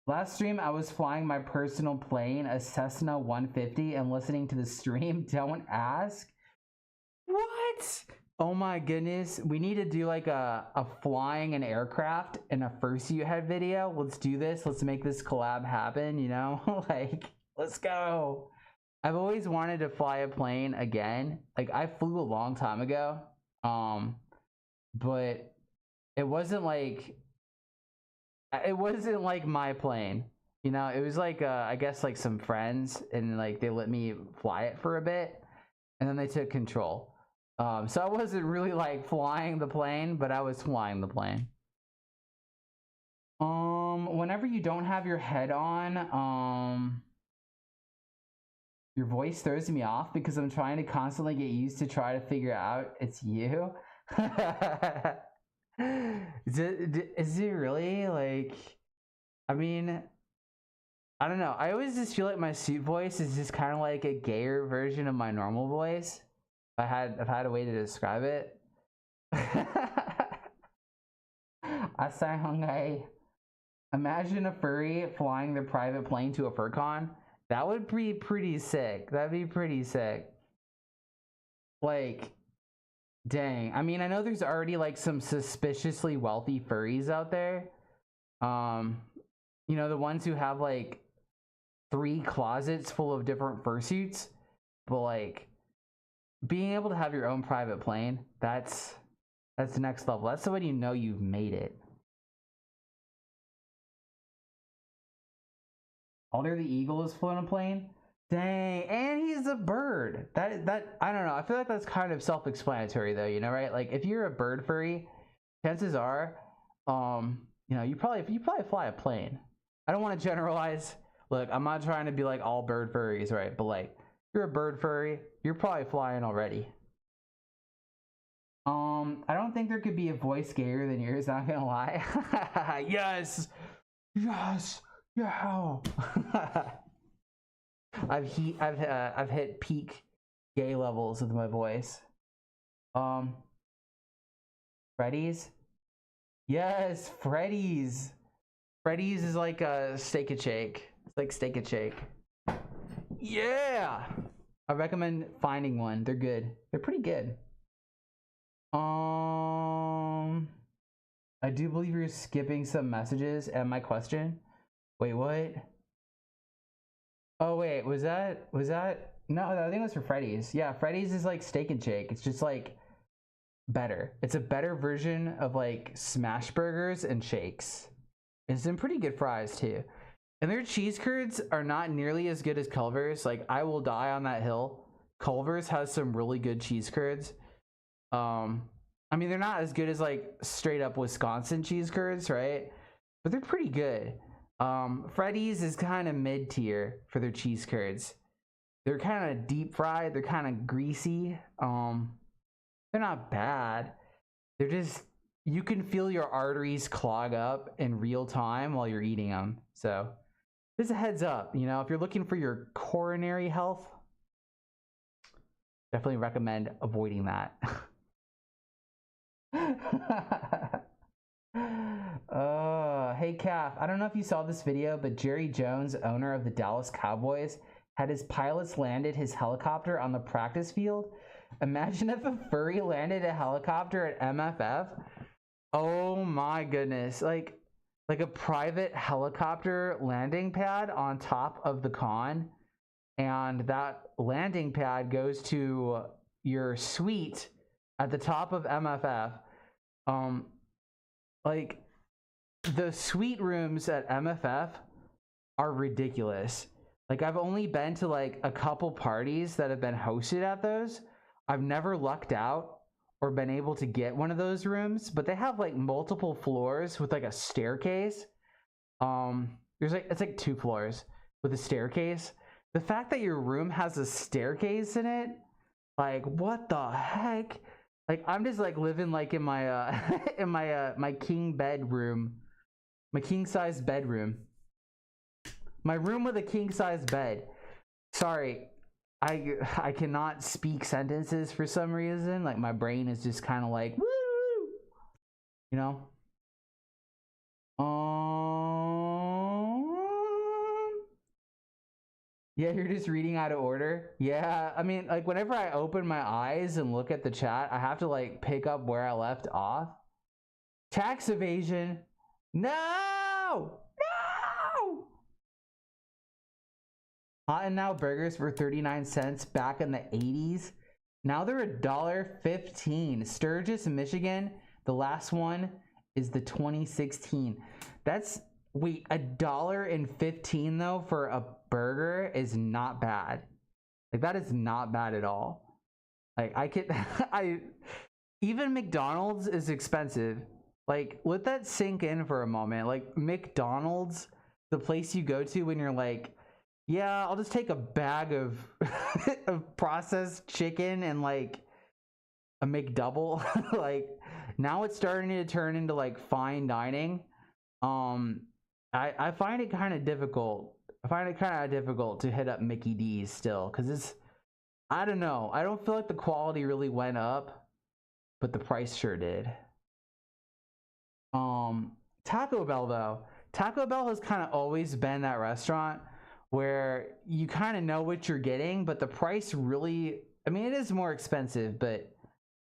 Last stream, I was flying my personal plane, a Cessna 150, and listening to the stream. Don't ask. What? What? Oh my goodness. We need to do like a flying an aircraft in a fursuit head video. Let's do this. Let's make this collab happen, you know? Like, let's go. I've always wanted to fly a plane again. Like, I flew a long time ago. But it wasn't like my plane. You know, it was like I guess like some friends, and like they let me fly it for a bit, and then they took control. So I wasn't really like flying the plane, but I was flying the plane. Whenever you don't have your head on, your voice throws me off because I'm trying to constantly get used to try to figure out it's you. Is it really? Like, I mean, I don't know. I always just feel like my suit voice is just kind of like a gayer version of my normal voice. If I had a way to describe it. Asai Imagine a furry flying their private plane to a FurCon. That would be pretty sick. That'd be pretty sick. Like, dang. I mean, I know there's already like some suspiciously wealthy furries out there. You know, the ones who have like 3 closets full of different fursuits, but like being able to have your own private plane, that's the next level. That's when you know you've made it. Alder the Eagle is flying a plane. Dang, and he's a bird. That I don't know. I feel like that's kind of self-explanatory though, you know, right? Like if you're a bird furry, chances are, you know, you probably fly a plane. I don't want to generalize. Look, I'm not trying to be like all bird furries, right? But like, you're a bird furry, you're probably flying already. I don't think there could be a voice gayer than yours, not gonna lie. Yes! Yes! Yeah! I've hit peak gay levels with my voice. Freddy's? Yes, Freddy's! Freddy's is like a steak and shake. It's like steak and shake. Yeah! I recommend finding one. They're good. They're pretty good. I do believe you're skipping some messages and my question. Wait, what? Oh wait, was that no, I think it was for Freddy's. Yeah, Freddy's is like steak and shake. It's just like better. It's a better version of like smash burgers and shakes. And some pretty good fries too. And their cheese curds are not nearly as good as Culver's. Like, I will die on that hill. Culver's has some really good cheese curds. I mean, they're not as good as like straight up Wisconsin cheese curds, right? But they're pretty good. Freddy's is kind of mid tier for their cheese curds. They're kind of deep fried. They're kind of greasy. They're not bad. They're just, you can feel your arteries clog up in real time while you're eating them. So just a heads up, you know, if you're looking for your coronary health, definitely recommend avoiding that. Hey Calf, I don't know if you saw this video, but Jerry Jones, owner of the Dallas Cowboys, had his pilots landed his helicopter on the practice field. Imagine if a furry landed a helicopter at MFF. Oh my goodness. Like a private helicopter landing pad on top of the con, and that landing pad goes to your suite at the top of MFF. Like, the suite rooms at MFF are ridiculous. Like, I've only been to like a couple parties that have been hosted at those. I've never lucked out or been able to get one of those rooms, but they have like multiple floors with like a staircase. There's like, it's like 2 floors with a staircase. The fact that your room has a staircase in it, like, what the heck? Like, I'm just like living like in my in my my king bedroom, my king size bedroom, my room with a king size bed. Sorry, I cannot speak sentences for some reason. Like, my brain is just kind of like, woo, you know. Yeah, you're just reading out of order. Yeah, I mean, like whenever I open my eyes and look at the chat, I have to like pick up where I left off. Tax evasion. No! No! Hot and Now burgers were 39 cents back in the 80s. Now they're $1.15. Sturgis, Michigan, the last one is the 2016. That's, wait, $1.15 though for a burger is not bad. Like that is not bad at all. Like I could, even McDonald's is expensive. Like let that sink in for a moment. Like McDonald's, the place you go to when you're like, yeah, I'll just take a bag of of processed chicken and like a McDouble. Like now it's starting to turn into like fine dining. I find it kind of difficult. I find it kind of difficult to hit up Mickey D's still because it's, I don't know. I don't feel like the quality really went up, but the price sure did. Taco Bell though. Taco Bell has kind of always been that restaurant where you kind of know what you're getting, but the price really, I mean, it is more expensive, but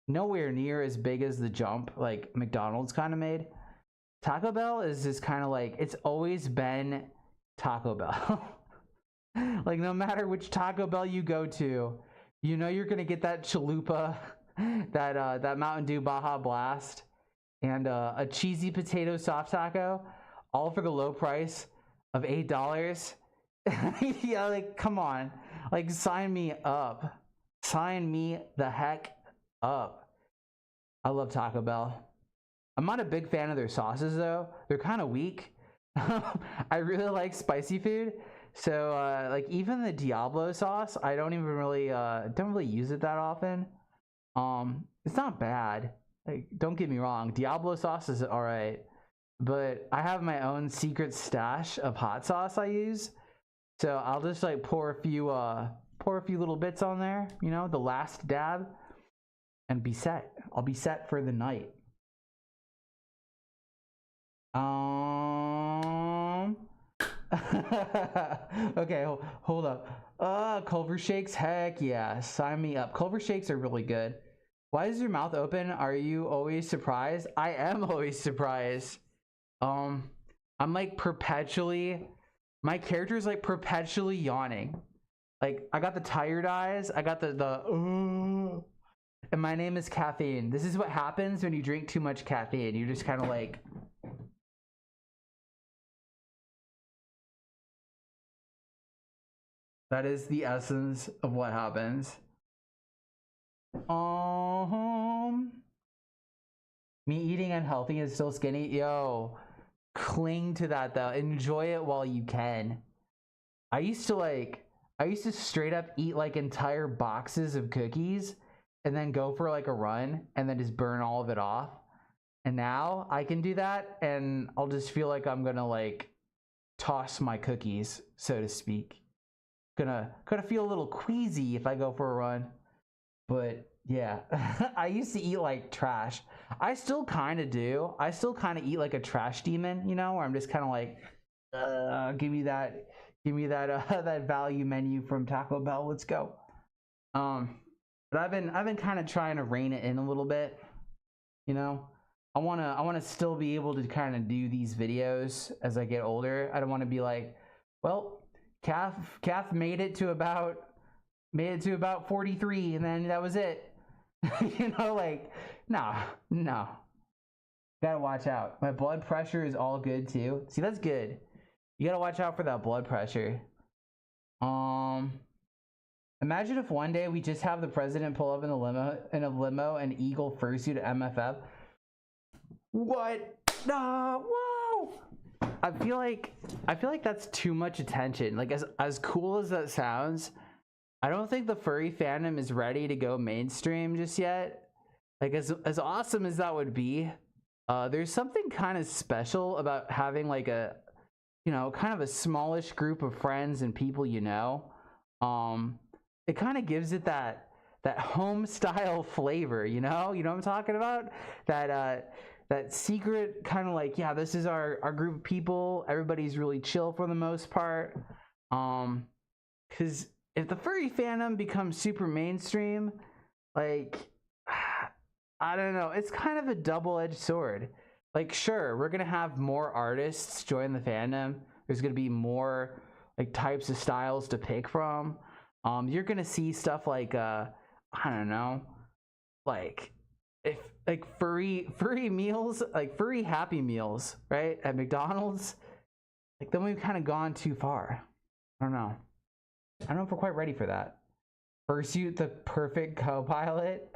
nowhere near as big as the jump like McDonald's kind of made. Taco Bell is just kind of like, it's always been Taco Bell. Like no matter which Taco Bell you go to, you know you're gonna get that chalupa, that Mountain Dew Baja Blast, and a cheesy potato soft taco, all for the low price of $8. Yeah, like come on, like sign me up, sign me the heck up. I love Taco Bell. I'm not a big fan of their sauces though. They're kind of weak. I really like spicy food, so like even the Diablo sauce, I don't really use it that often. It's not bad. Like don't get me wrong, Diablo sauce is all right, but I have my own secret stash of hot sauce I use. So I'll just like pour a few little bits on there, you know, the last dab, and be set. I'll be set for the night. Okay, hold up. Culver Shakes, heck yeah, sign me up. Culver Shakes are really good. Why is your mouth open? Are you always surprised? I am always surprised. I'm like perpetually, my character is like perpetually yawning. Like I got the tired eyes, I got and my name is caffeine. This is what happens when you drink too much caffeine. You're just kind of like, that is the essence of what happens. Me eating unhealthy is still skinny. Yo, cling to that though. Enjoy it while you can. I used to straight up eat like entire boxes of cookies and then go for like a run and then just burn all of it off. And now I can do that and I'll just feel like I'm gonna like toss my cookies, so to speak. Gonna feel a little queasy if I go for a run. But yeah, I used to eat like trash. I still kind of do. I still kind of eat like a trash demon, you know, where I'm just kind of like, give me that that value menu from Taco Bell. Let's go. But I've been kind of trying to rein it in a little bit, you know. I wanna still be able to kind of do these videos as I get older. I don't want to be like, well, Calf made it to about 43 and then that was it. You know, like no, gotta watch out. My blood pressure is all good too. See, that's good. You gotta watch out for that blood pressure. Imagine if one day we just have the president pull up in a limo and Eagle fursuit MFF. What? Whoa! I feel like that's too much attention. Like as cool as that sounds, I don't think the furry fandom is ready to go mainstream just yet. Like as awesome as that would be, there's something kind of special about having like a, you know, kind of a smallish group of friends and people, you know. It kind of gives it that home style flavor, you know what I'm talking about? That secret kind of like, yeah, this is our group of people. Everybody's really chill for the most part. Because if the furry fandom becomes super mainstream, like, I don't know, it's kind of a double-edged sword. Like, sure, we're gonna have more artists join the fandom. There's gonna be more like types of styles to pick from. You're gonna see stuff like I don't know, like if like furry meals, like furry Happy Meals, right, at McDonald's. Like, then we've kind of gone too far. I don't know. I don't know if we're quite ready for that. Fursuit, the perfect co-pilot.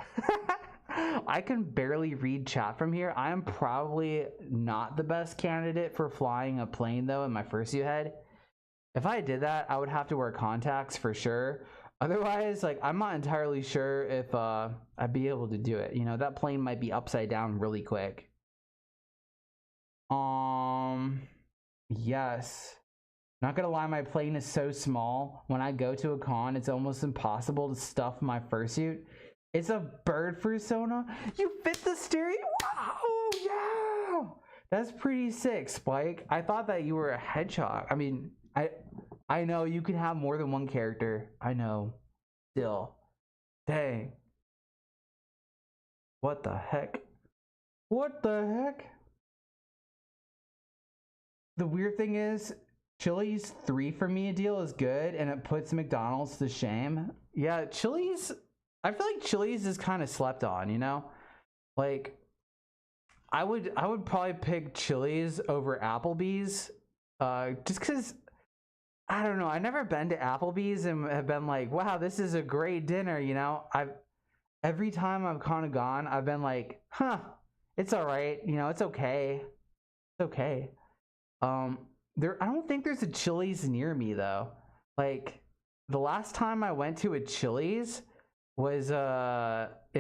I can barely read chat from here. I am probably not the best candidate for flying a plane though in my fursuit head. If I did that, I would have to wear contacts for sure. Otherwise, like, I'm not entirely sure if I'd be able to do it. You know, that plane might be upside down really quick. Yes. Not gonna lie, my plane is so small. When I go to a con, it's almost impossible to stuff my fursuit. It's a bird fursona. You fit the stereo. Wow, yeah. That's pretty sick, Spike. I thought that you were a hedgehog. I mean, I know you can have more than one character. I know. Still. Dang. What the heck? What the heck? The weird thing is, Chili's 3 for me deal is good, and it puts McDonald's to shame. Yeah, Chili's, I feel like Chili's is kind of slept on, you know? Like, I would probably pick Chili's over Applebee's, just because, I don't know, I've never been to Applebee's and have been like, wow, this is a great dinner, you know? Every time I've kind of gone, I've been like, huh, it's all right, you know, it's okay. It's okay. I don't think there's a Chili's near me though. Like, the last time I went to a Chili's was in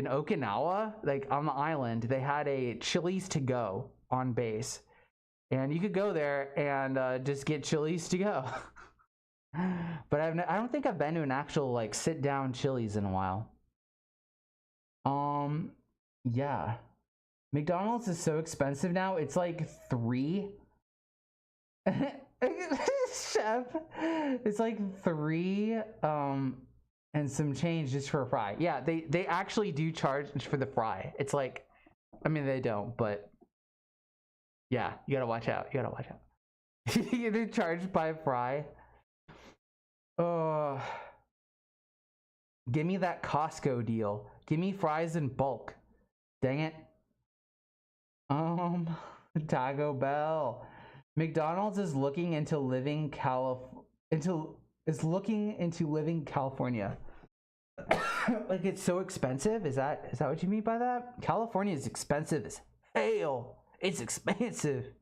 Okinawa, like on the island. They had a Chili's to go on base, and you could go there and just get Chili's to go. But I don't think I've been to an actual like sit down Chili's in a while. Yeah, McDonald's is so expensive now. It's like 3. Chef, it's like 3 and some change just for a fry. Yeah, they actually do charge for the fry. It's like, I mean, they don't, but yeah, you gotta watch out. You gotta watch out. They're charged by fry. Oh, give me that Costco deal. Give me fries in bulk. Dang it. Taco Bell. McDonald's is looking into living living California. Like, it's so expensive. Is that what you mean by that? California is expensive as hell. It's expensive.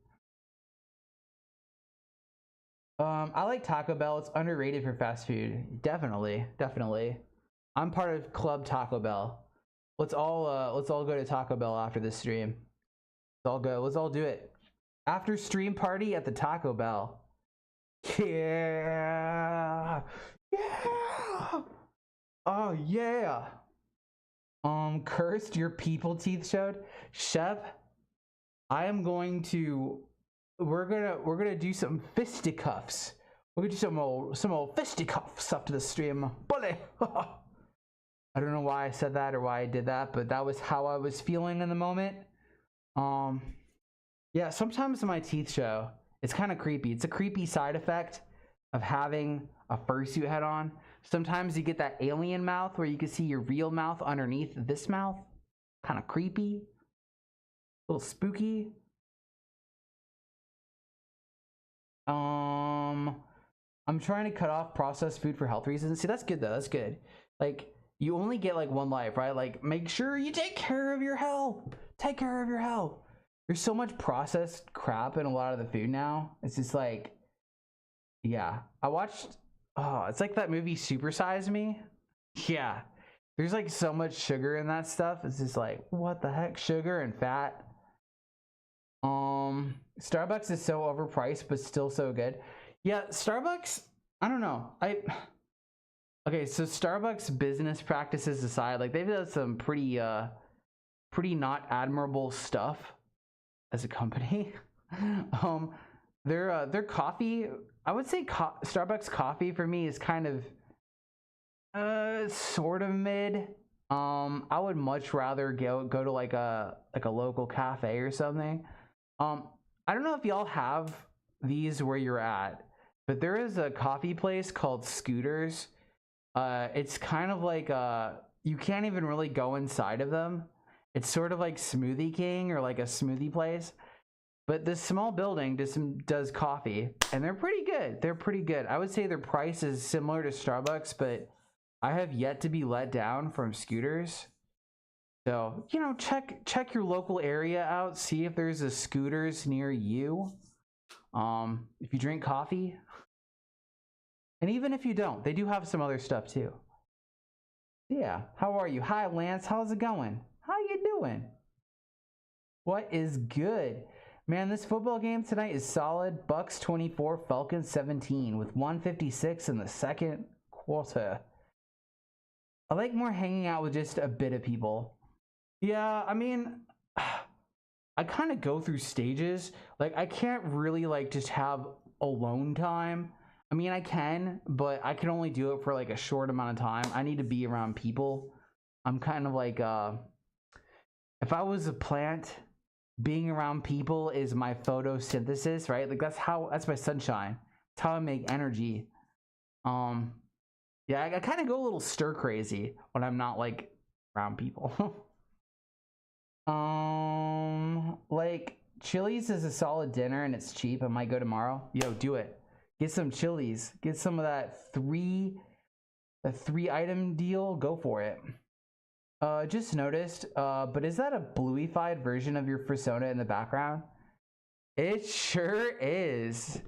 I like Taco Bell. It's underrated for fast food. Definitely. I'm part of Club Taco Bell. Let's all go to Taco Bell after this stream. Let's all go. Let's all do it. After stream party at the Taco Bell. Yeah. Yeah. Oh yeah. Cursed, your people teeth showed. Shep, I am going to we're gonna do some fisticuffs. We're gonna do some old fisticuffs after the stream. Bully. I don't know why I said that or why I did that, but that was how I was feeling in the moment. Yeah, sometimes my teeth show. It's kind of creepy. It's a creepy side effect of having a fursuit head on. Sometimes you get that alien mouth where you can see your real mouth underneath this mouth. Kind of creepy. A little spooky. I'm trying to cut off processed food for health reasons. See, that's good though. That's good. Like, you only get like one life, right? Like, make sure you take care of your health. Take care of your health. There's so much processed crap in a lot of the food now. It's just like, yeah. I watched, it's like that movie Super Size Me. Yeah. There's like so much sugar in that stuff. It's just like, what the heck? Sugar and fat. Starbucks is so overpriced, but still so good. Yeah, Starbucks, I don't know. Okay, so Starbucks business practices aside, like, they've done some pretty not admirable stuff as a company. Their coffee, I would say Starbucks coffee for me is kind of Sort of mid. I would much rather go to like a local cafe or something. I don't know if y'all have these where you're at, but there is a coffee place called Scooters. It's kind of like you can't even really go inside of them. It's sort of like Smoothie King or like a smoothie place. But this small building does coffee, and they're pretty good. They're pretty good. I would say their price is similar to Starbucks, but I have yet to be let down from Scooters. So, you know, check your local area out, see if there's a Scooters near you. If you drink coffee, and even if you don't, they do have some other stuff too. Yeah, how are you? Hi, Lance. How's it going? How you doing? What is good? Man, this football game tonight is solid. Bucks 24, Falcons 17 with 1:56 in the second quarter. I like more hanging out with just a bit of people. Yeah, I mean, I kind of go through stages. Like, I can't really like just have alone time. I mean, I can, but I can only do it for like a short amount of time. I need to be around people. I'm kind of like, if I was a plant, being around people is my photosynthesis, right? Like that's my sunshine. It's how I make energy. Yeah, I kind of go a little stir crazy when I'm not like around people. Like Chili's is a solid dinner and it's cheap. I might go tomorrow. Yo, do it. Get some Chili's. Get some of that three item deal. Go for it. Just noticed, but is that a bluified version of your persona in the background? It sure is.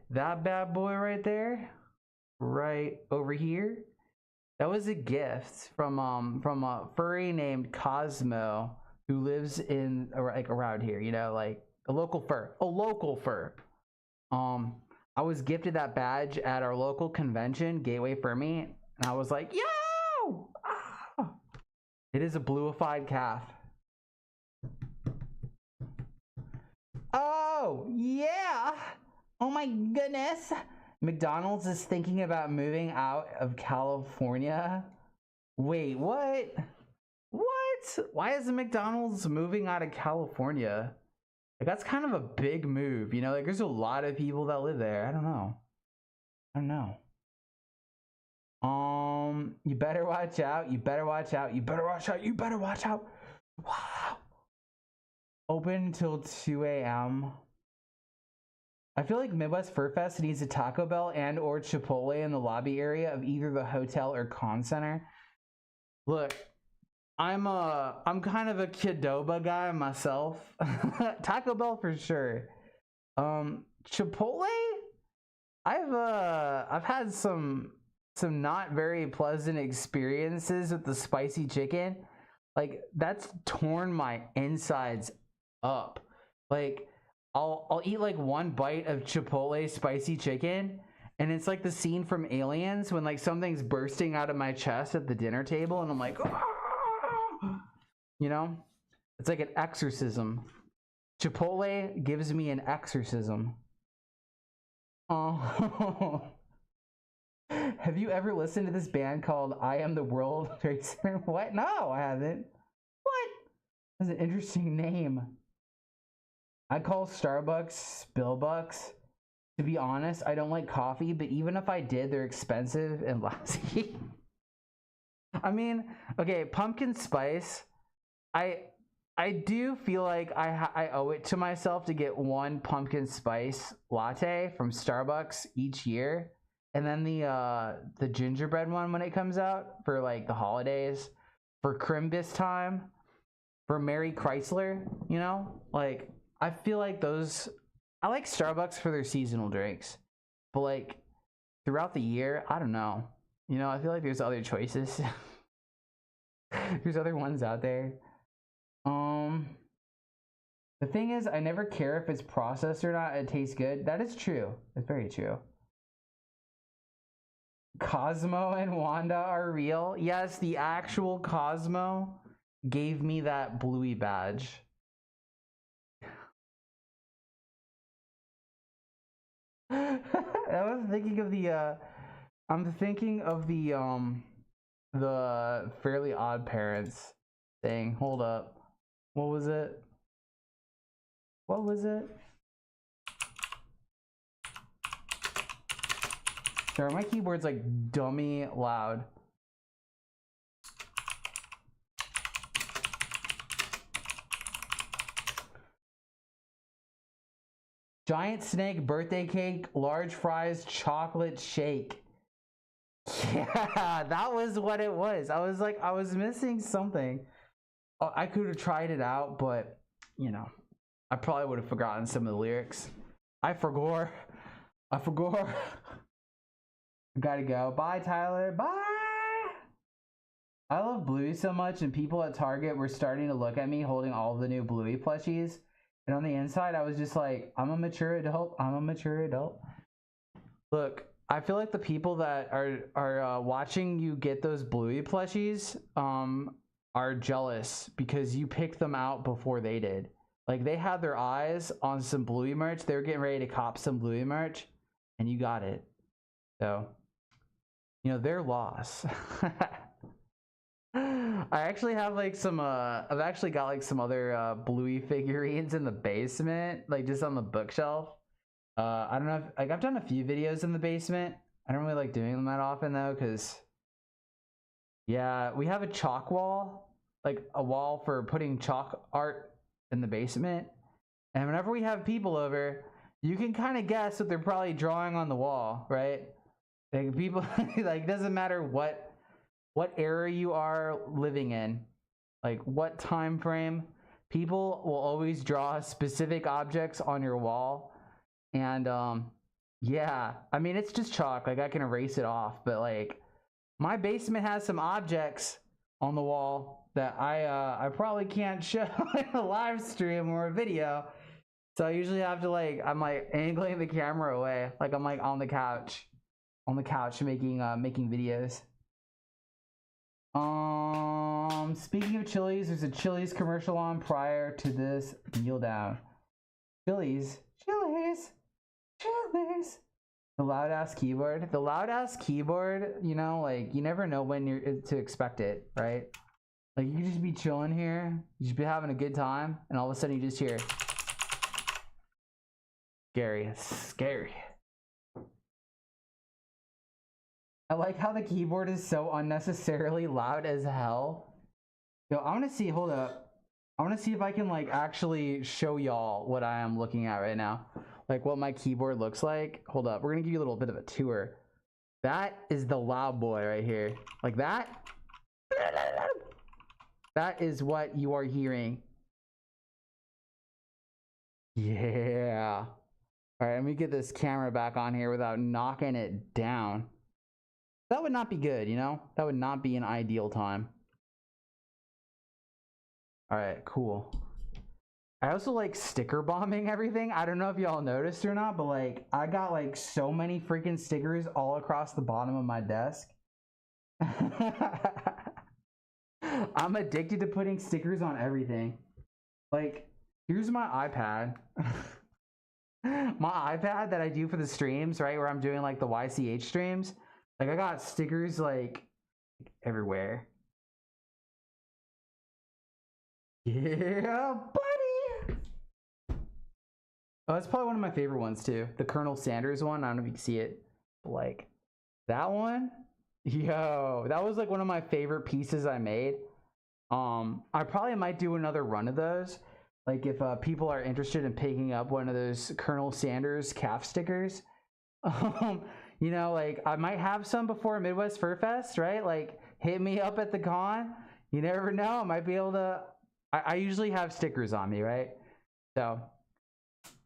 That bad boy right there, right over here. That was a gift from a furry named Cosmo who lives in like around here, you know, like a local fur. I was gifted that badge at our local convention, Gateway Furmy, and I was like, yo! Ah! It is a bluified calf. Oh, yeah. Oh my goodness. McDonald's is thinking about moving out of California. Wait, what? What? Why is the McDonald's moving out of California? Like, that's kind of a big move, you know? Like, there's a lot of people that live there. I don't know. You better watch out. You better watch out. You better watch out. You better watch out. Wow. Open until 2 a.m. I feel like Midwest Fur Fest needs a Taco Bell and or Chipotle in the lobby area of either the hotel or con center. Look, I'm kind of a Qdoba guy myself. Taco Bell for sure. Chipotle? I've had some not very pleasant experiences with the spicy chicken. Like, that's torn my insides up. Like, I'll eat like one bite of Chipotle spicy chicken, and it's like the scene from Aliens when like something's bursting out of my chest at the dinner table, and I'm like, ah! You know, it's like an exorcism. Chipotle gives me an exorcism. Oh. Have you ever listened to this band called I Am the World Trade Center? What? No, I haven't. What? That's an interesting name. I call Starbucks Spillbucks. To be honest, I don't like coffee, but even if I did, they're expensive and lousy. I mean, okay, pumpkin spice. I do feel like I owe it to myself to get one pumpkin spice latte from Starbucks each year, and then the gingerbread one when it comes out for like the holidays, for Crimbus time, for Mary Chrysler. You know, like I feel like those. I like Starbucks for their seasonal drinks, but like throughout the year, I don't know. You know, I feel like there's other choices. There's other ones out there. The thing is, I never care if it's processed or not. It tastes good. That is true. That's very true. Cosmo and Wanda are real. Yes, the actual Cosmo gave me that Bluey badge. I was thinking of the I'm thinking of the the Fairly Odd Parents thing. Hold up. What was it? What was it? Sorry, my keyboard's like dummy loud. Giant snake, birthday cake, large fries, chocolate shake. Yeah, that was what it was. I was like, I was missing something. Oh, I could have tried it out, but you know, I probably would have forgotten some of the lyrics. I forgot. I gotta go. Bye, Tyler. Bye. I love Bluey so much, and people at Target were starting to look at me holding all the new Bluey plushies. And on the inside, I was just like, I'm a mature adult. I'm a mature adult. Look, I feel like the people that are watching you get those Bluey plushies are jealous because you picked them out before they did. Like, they had their eyes on some Bluey merch. They were getting ready to cop some Bluey merch, and you got it. So, you know, their loss. I actually have like some I've actually got like some other Bluey figurines in the basement, like just on the bookshelf. I don't know if, like, I've done a few videos in the basement. I don't really like doing them that often though, because yeah, we have a chalk wall, like a wall for putting chalk art in the basement, and whenever we have people over, you can kind of guess what they're probably drawing on the wall, right? Like, people like, it doesn't matter what era you are living in, like what time frame, people will always draw specific objects on your wall. And yeah, I mean, it's just chalk, like I can erase it off, but like my basement has some objects on the wall that I probably can't show in a live stream or a video, so I usually have to, like, I'm like angling the camera away, like I'm like on the couch making videos. Speaking of Chili's, there's a Chili's commercial on prior to this. Kneel down. Chili's. The loud ass keyboard. The loud ass keyboard, you know, like, you never know when you're to expect it, right? Like, you can just be chilling here, you just be having a good time, and all of a sudden you just hear scary. I like how the keyboard is so unnecessarily loud as hell. Yo, I want to see, hold up. I want to see if I can, like, actually show y'all what I am looking at right now. Like, what my keyboard looks like. Hold up, we're going to give you a little bit of a tour. That is the loud boy right here. Like that. That is what you are hearing. Yeah. All right, let me get this camera back on here without knocking it down. That would not be good, you know? That would not be an ideal time. All right, cool. I also like sticker bombing everything. I don't know if y'all noticed or not, but like, I got like so many freaking stickers all across the bottom of my desk. I'm addicted to putting stickers on everything. Like, here's my iPad. My iPad that I do for the streams, right? Where I'm doing like the YCH streams. Like, I got stickers like everywhere. Yeah, buddy. Oh, that's probably one of my favorite ones too. The Colonel Sanders one. I don't know if you can see it. But like, that one. Yo, that was like one of my favorite pieces I made. I probably might do another run of those. Like, if people are interested in picking up one of those Colonel Sanders calf stickers. You know, like, I might have some before Midwest Fur Fest, right? Like, hit me up at the con. You never know. I might be able to. I usually have stickers on me, right? So,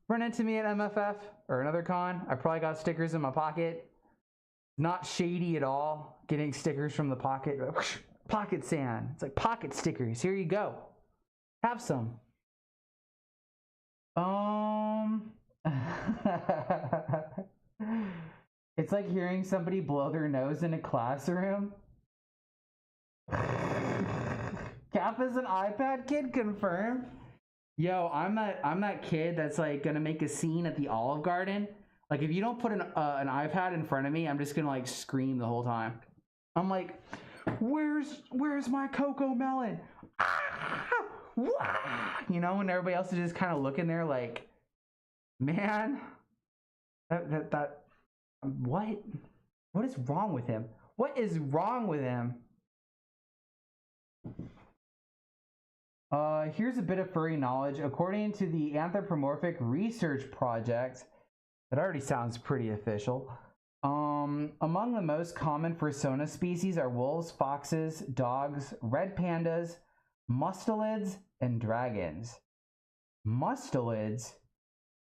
run into me at MFF or another con. I probably got stickers in my pocket. Not shady at all. Getting stickers from the pocket. Pocket sand. It's like pocket stickers. Here you go. Have some. It's like hearing somebody blow their nose in a classroom. Cap is an iPad kid, confirmed. Yo, I'm that kid that's like gonna make a scene at the Olive Garden. Like, if you don't put an iPad in front of me, I'm just gonna like scream the whole time. I'm like, where's my cocoa melon? You know, and everybody else is just kind of looking there like, man, that what is wrong with him? What is wrong with him? Here's a bit of furry knowledge. According to the Anthropomorphic Research Project, that already sounds pretty official. Among the most common fursona species are wolves, foxes, dogs, red pandas, mustelids, and dragons. Mustelids?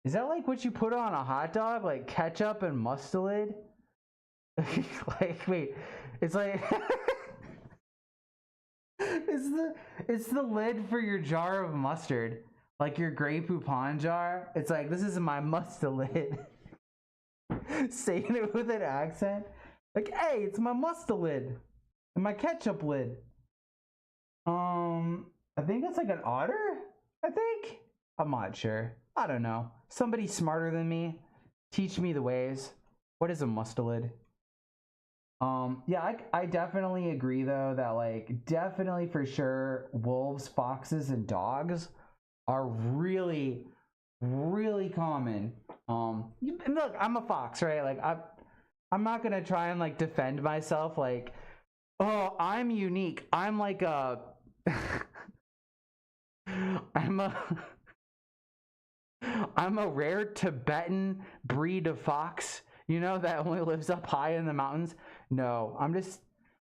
Is that like what you put on a hot dog? Like ketchup and mustelid? Like, wait, it's like... It's the lid for your jar of mustard. Like your Grey Poupon jar. It's like, this is my mustard. Saying it with an accent. Like, hey, it's my mustard lid. And my ketchup lid. I think it's like an otter? I think? I'm not sure. I don't know. Somebody smarter than me. Teach me the ways. What is a mustelid? Yeah, I definitely agree though that like definitely for sure wolves, foxes, and dogs are really, really common. Look, I'm a fox, right? Like I'm not gonna try and like defend myself like, oh, I'm unique. I'm like a I'm a rare Tibetan breed of fox, you know, that only lives up high in the mountains. No, I'm just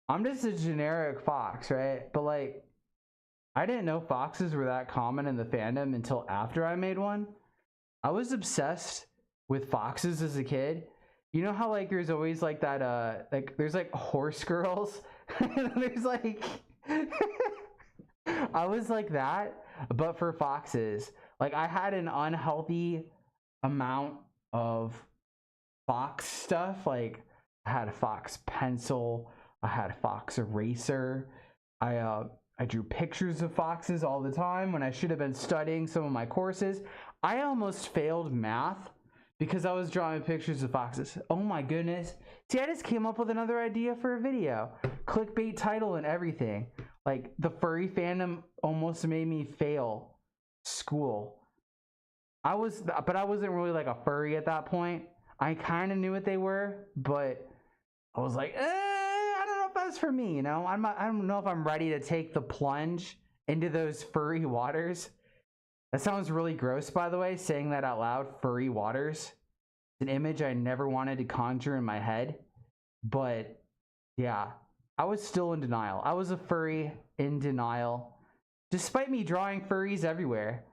a generic fox, right? But like, I didn't know foxes were that common in the fandom until after I made one. I was obsessed with foxes as a kid. You know how like there's always like that like there's like horse girls and there's like I was like that, but for foxes. Like I had an unhealthy amount of fox stuff. Like I had a fox pencil, I had a fox eraser. I drew pictures of foxes all the time when I should have been studying some of my courses. I almost failed math because I was drawing pictures of foxes. Oh my goodness. See, I just came up with another idea for a video. Clickbait title and everything. Like the furry fandom almost made me fail school. But I wasn't really like a furry at that point. I kind of knew what they were, but I was like, I don't know if that's for me, you know? I don't know if I'm ready to take the plunge into those furry waters. That sounds really gross, by the way, saying that out loud, furry waters. It's an image I never wanted to conjure in my head. But yeah, I was still in denial. I was a furry in denial, despite me drawing furries everywhere.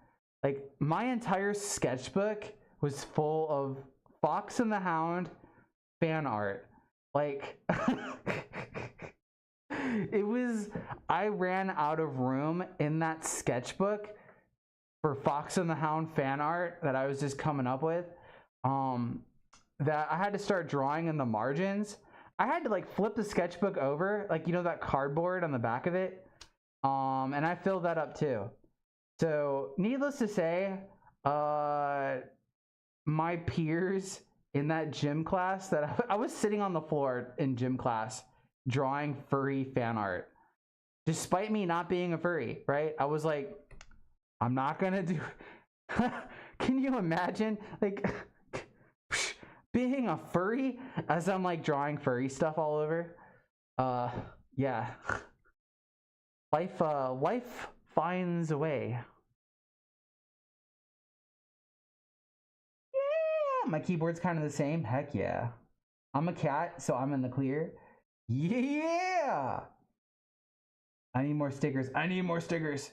Like, my entire sketchbook was full of Fox and the Hound fan art. Like, I ran out of room in that sketchbook for Fox and the Hound fan art that I was just coming up with. That I had to start drawing in the margins. I had to like flip the sketchbook over, like, you know, that cardboard on the back of it. And I filled that up too. So needless to say, my peers in that gym class that I was sitting on the floor in gym class drawing furry fan art, despite me not being a furry, right? I was like, I'm not gonna do. Can you imagine like being a furry as I'm like drawing furry stuff all over? Yeah. Life finds a way. Yeah, my keyboard's kind of the same. Heck yeah. I'm a cat, so I'm in the clear. Yeah. I need more stickers. I need more stickers.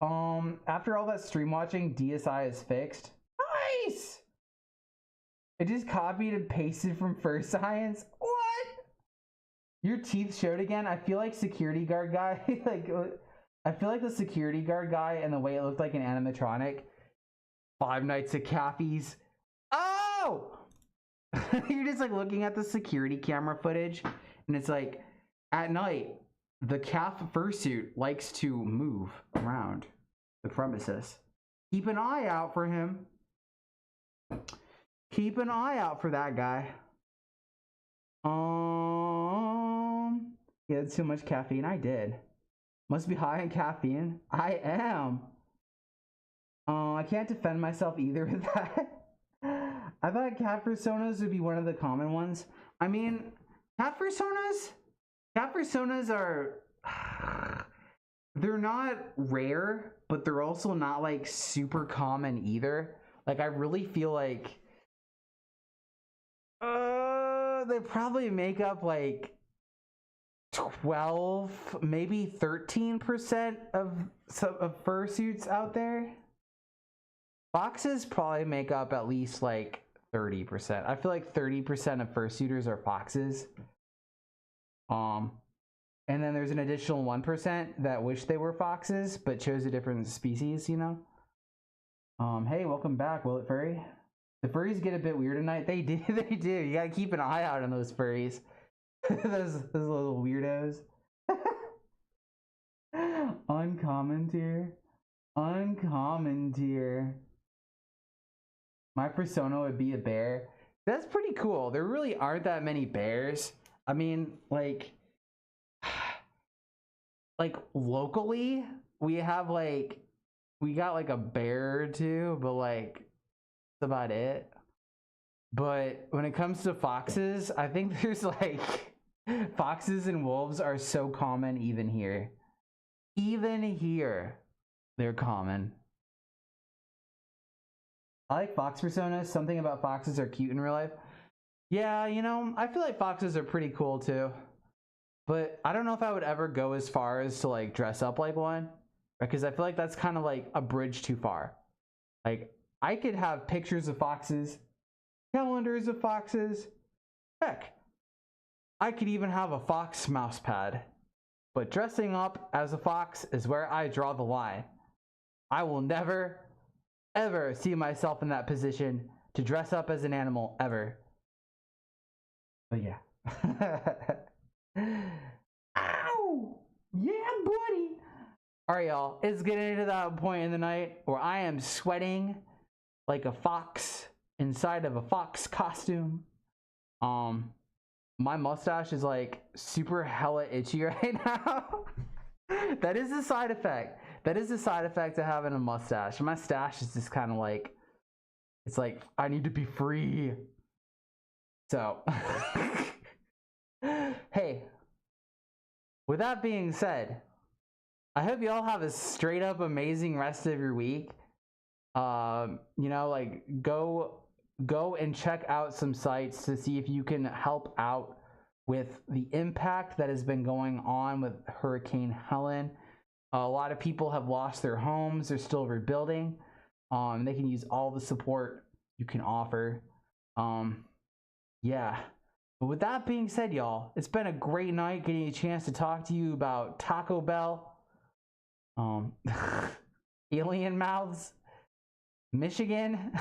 After all that stream watching, DSI is fixed. Nice. I just copied and pasted from First Science. What? Your teeth showed again? I feel like security guard guy. I feel like the security guard guy and the way it looked like an animatronic. Five Nights at Caffey's. Oh! You're just like looking at the security camera footage, and it's like, at night, the calf fursuit likes to move around the premises. Keep an eye out for him. Keep an eye out for that guy. You had too much caffeine? I did. Must be high in caffeine. I am. I can't defend myself either with that. I thought cat personas would be one of the common ones. I mean, cat personas are, they're not rare, but they're also not like super common either. Like I really feel like they probably make up like 12, maybe 13% of fursuits out there. Foxes probably make up at least like 30%. I feel like 30% of fursuiters are foxes. And then there's an additional 1% that wish they were foxes but chose a different species, you know? Hey, welcome back, Will It Furry. The furries get a bit weird tonight. They do, they do. You gotta keep an eye out on those furries. those little weirdos. Uncommon tier. Uncommon tier. My persona would be a bear. That's pretty cool. There really aren't that many bears. I mean, like locally, we have like, we got like a bear or two, but like, that's about it. But when it comes to foxes, I think there's like, foxes and wolves are so common even here. Even here, they're common. I like fox personas. Something about foxes are cute in real life. Yeah, you know, I feel like foxes are pretty cool too. But I don't know if I would ever go as far as to like dress up like one. Because I feel like that's kind of like a bridge too far. Like, I could have pictures of foxes, calendars of foxes. Heck, I could even have a fox mouse pad. But dressing up as a fox is where I draw the line. I will never, ever see myself in that position to dress up as an animal, ever. But yeah. Ow! Yeah, buddy! Alright, y'all. It's getting to that point in the night where I am sweating like a fox inside of a fox costume. My mustache is like super hella itchy right now. That is a side effect. That is a side effect of having a mustache. My stash is just kind of like, it's like, I need to be free. So, hey, with that being said, I hope you all have a straight up amazing rest of your week. You know, like go and check out some sites to see if you can help out with the impact that has been going on with Hurricane Helen. A lot of people have lost their homes. They're still rebuilding. They can use all the support you can offer. Yeah. But with that being said, y'all, it's been a great night getting a chance to talk to you about Taco Bell, alien mouths, Michigan,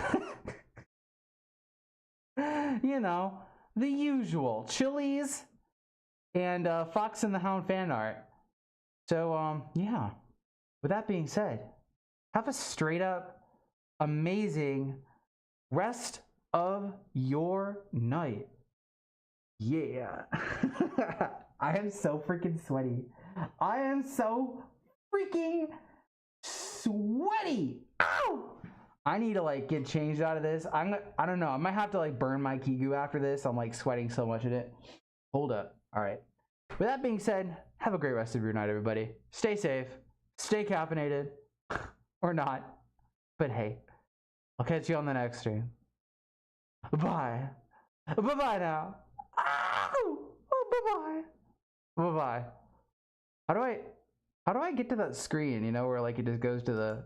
you know, the usual, Chili's, and Fox and the Hound fan art. So, yeah, with that being said, have a straight up amazing rest of your night. Yeah. I am so freaking sweaty. I am so freaking sweaty. Ow! I need to like get changed out of this. I don't know. I might have to like burn my Kigu after this. I'm like sweating so much in it. Hold up. All right. With that being said, have a great rest of your night, everybody. Stay safe. Stay caffeinated. Or not. But hey, I'll catch you on the next stream. Bye. Bye-bye now. Ow! Oh, bye-bye. Bye-bye. How do I get to that screen, you know, where like it just goes to the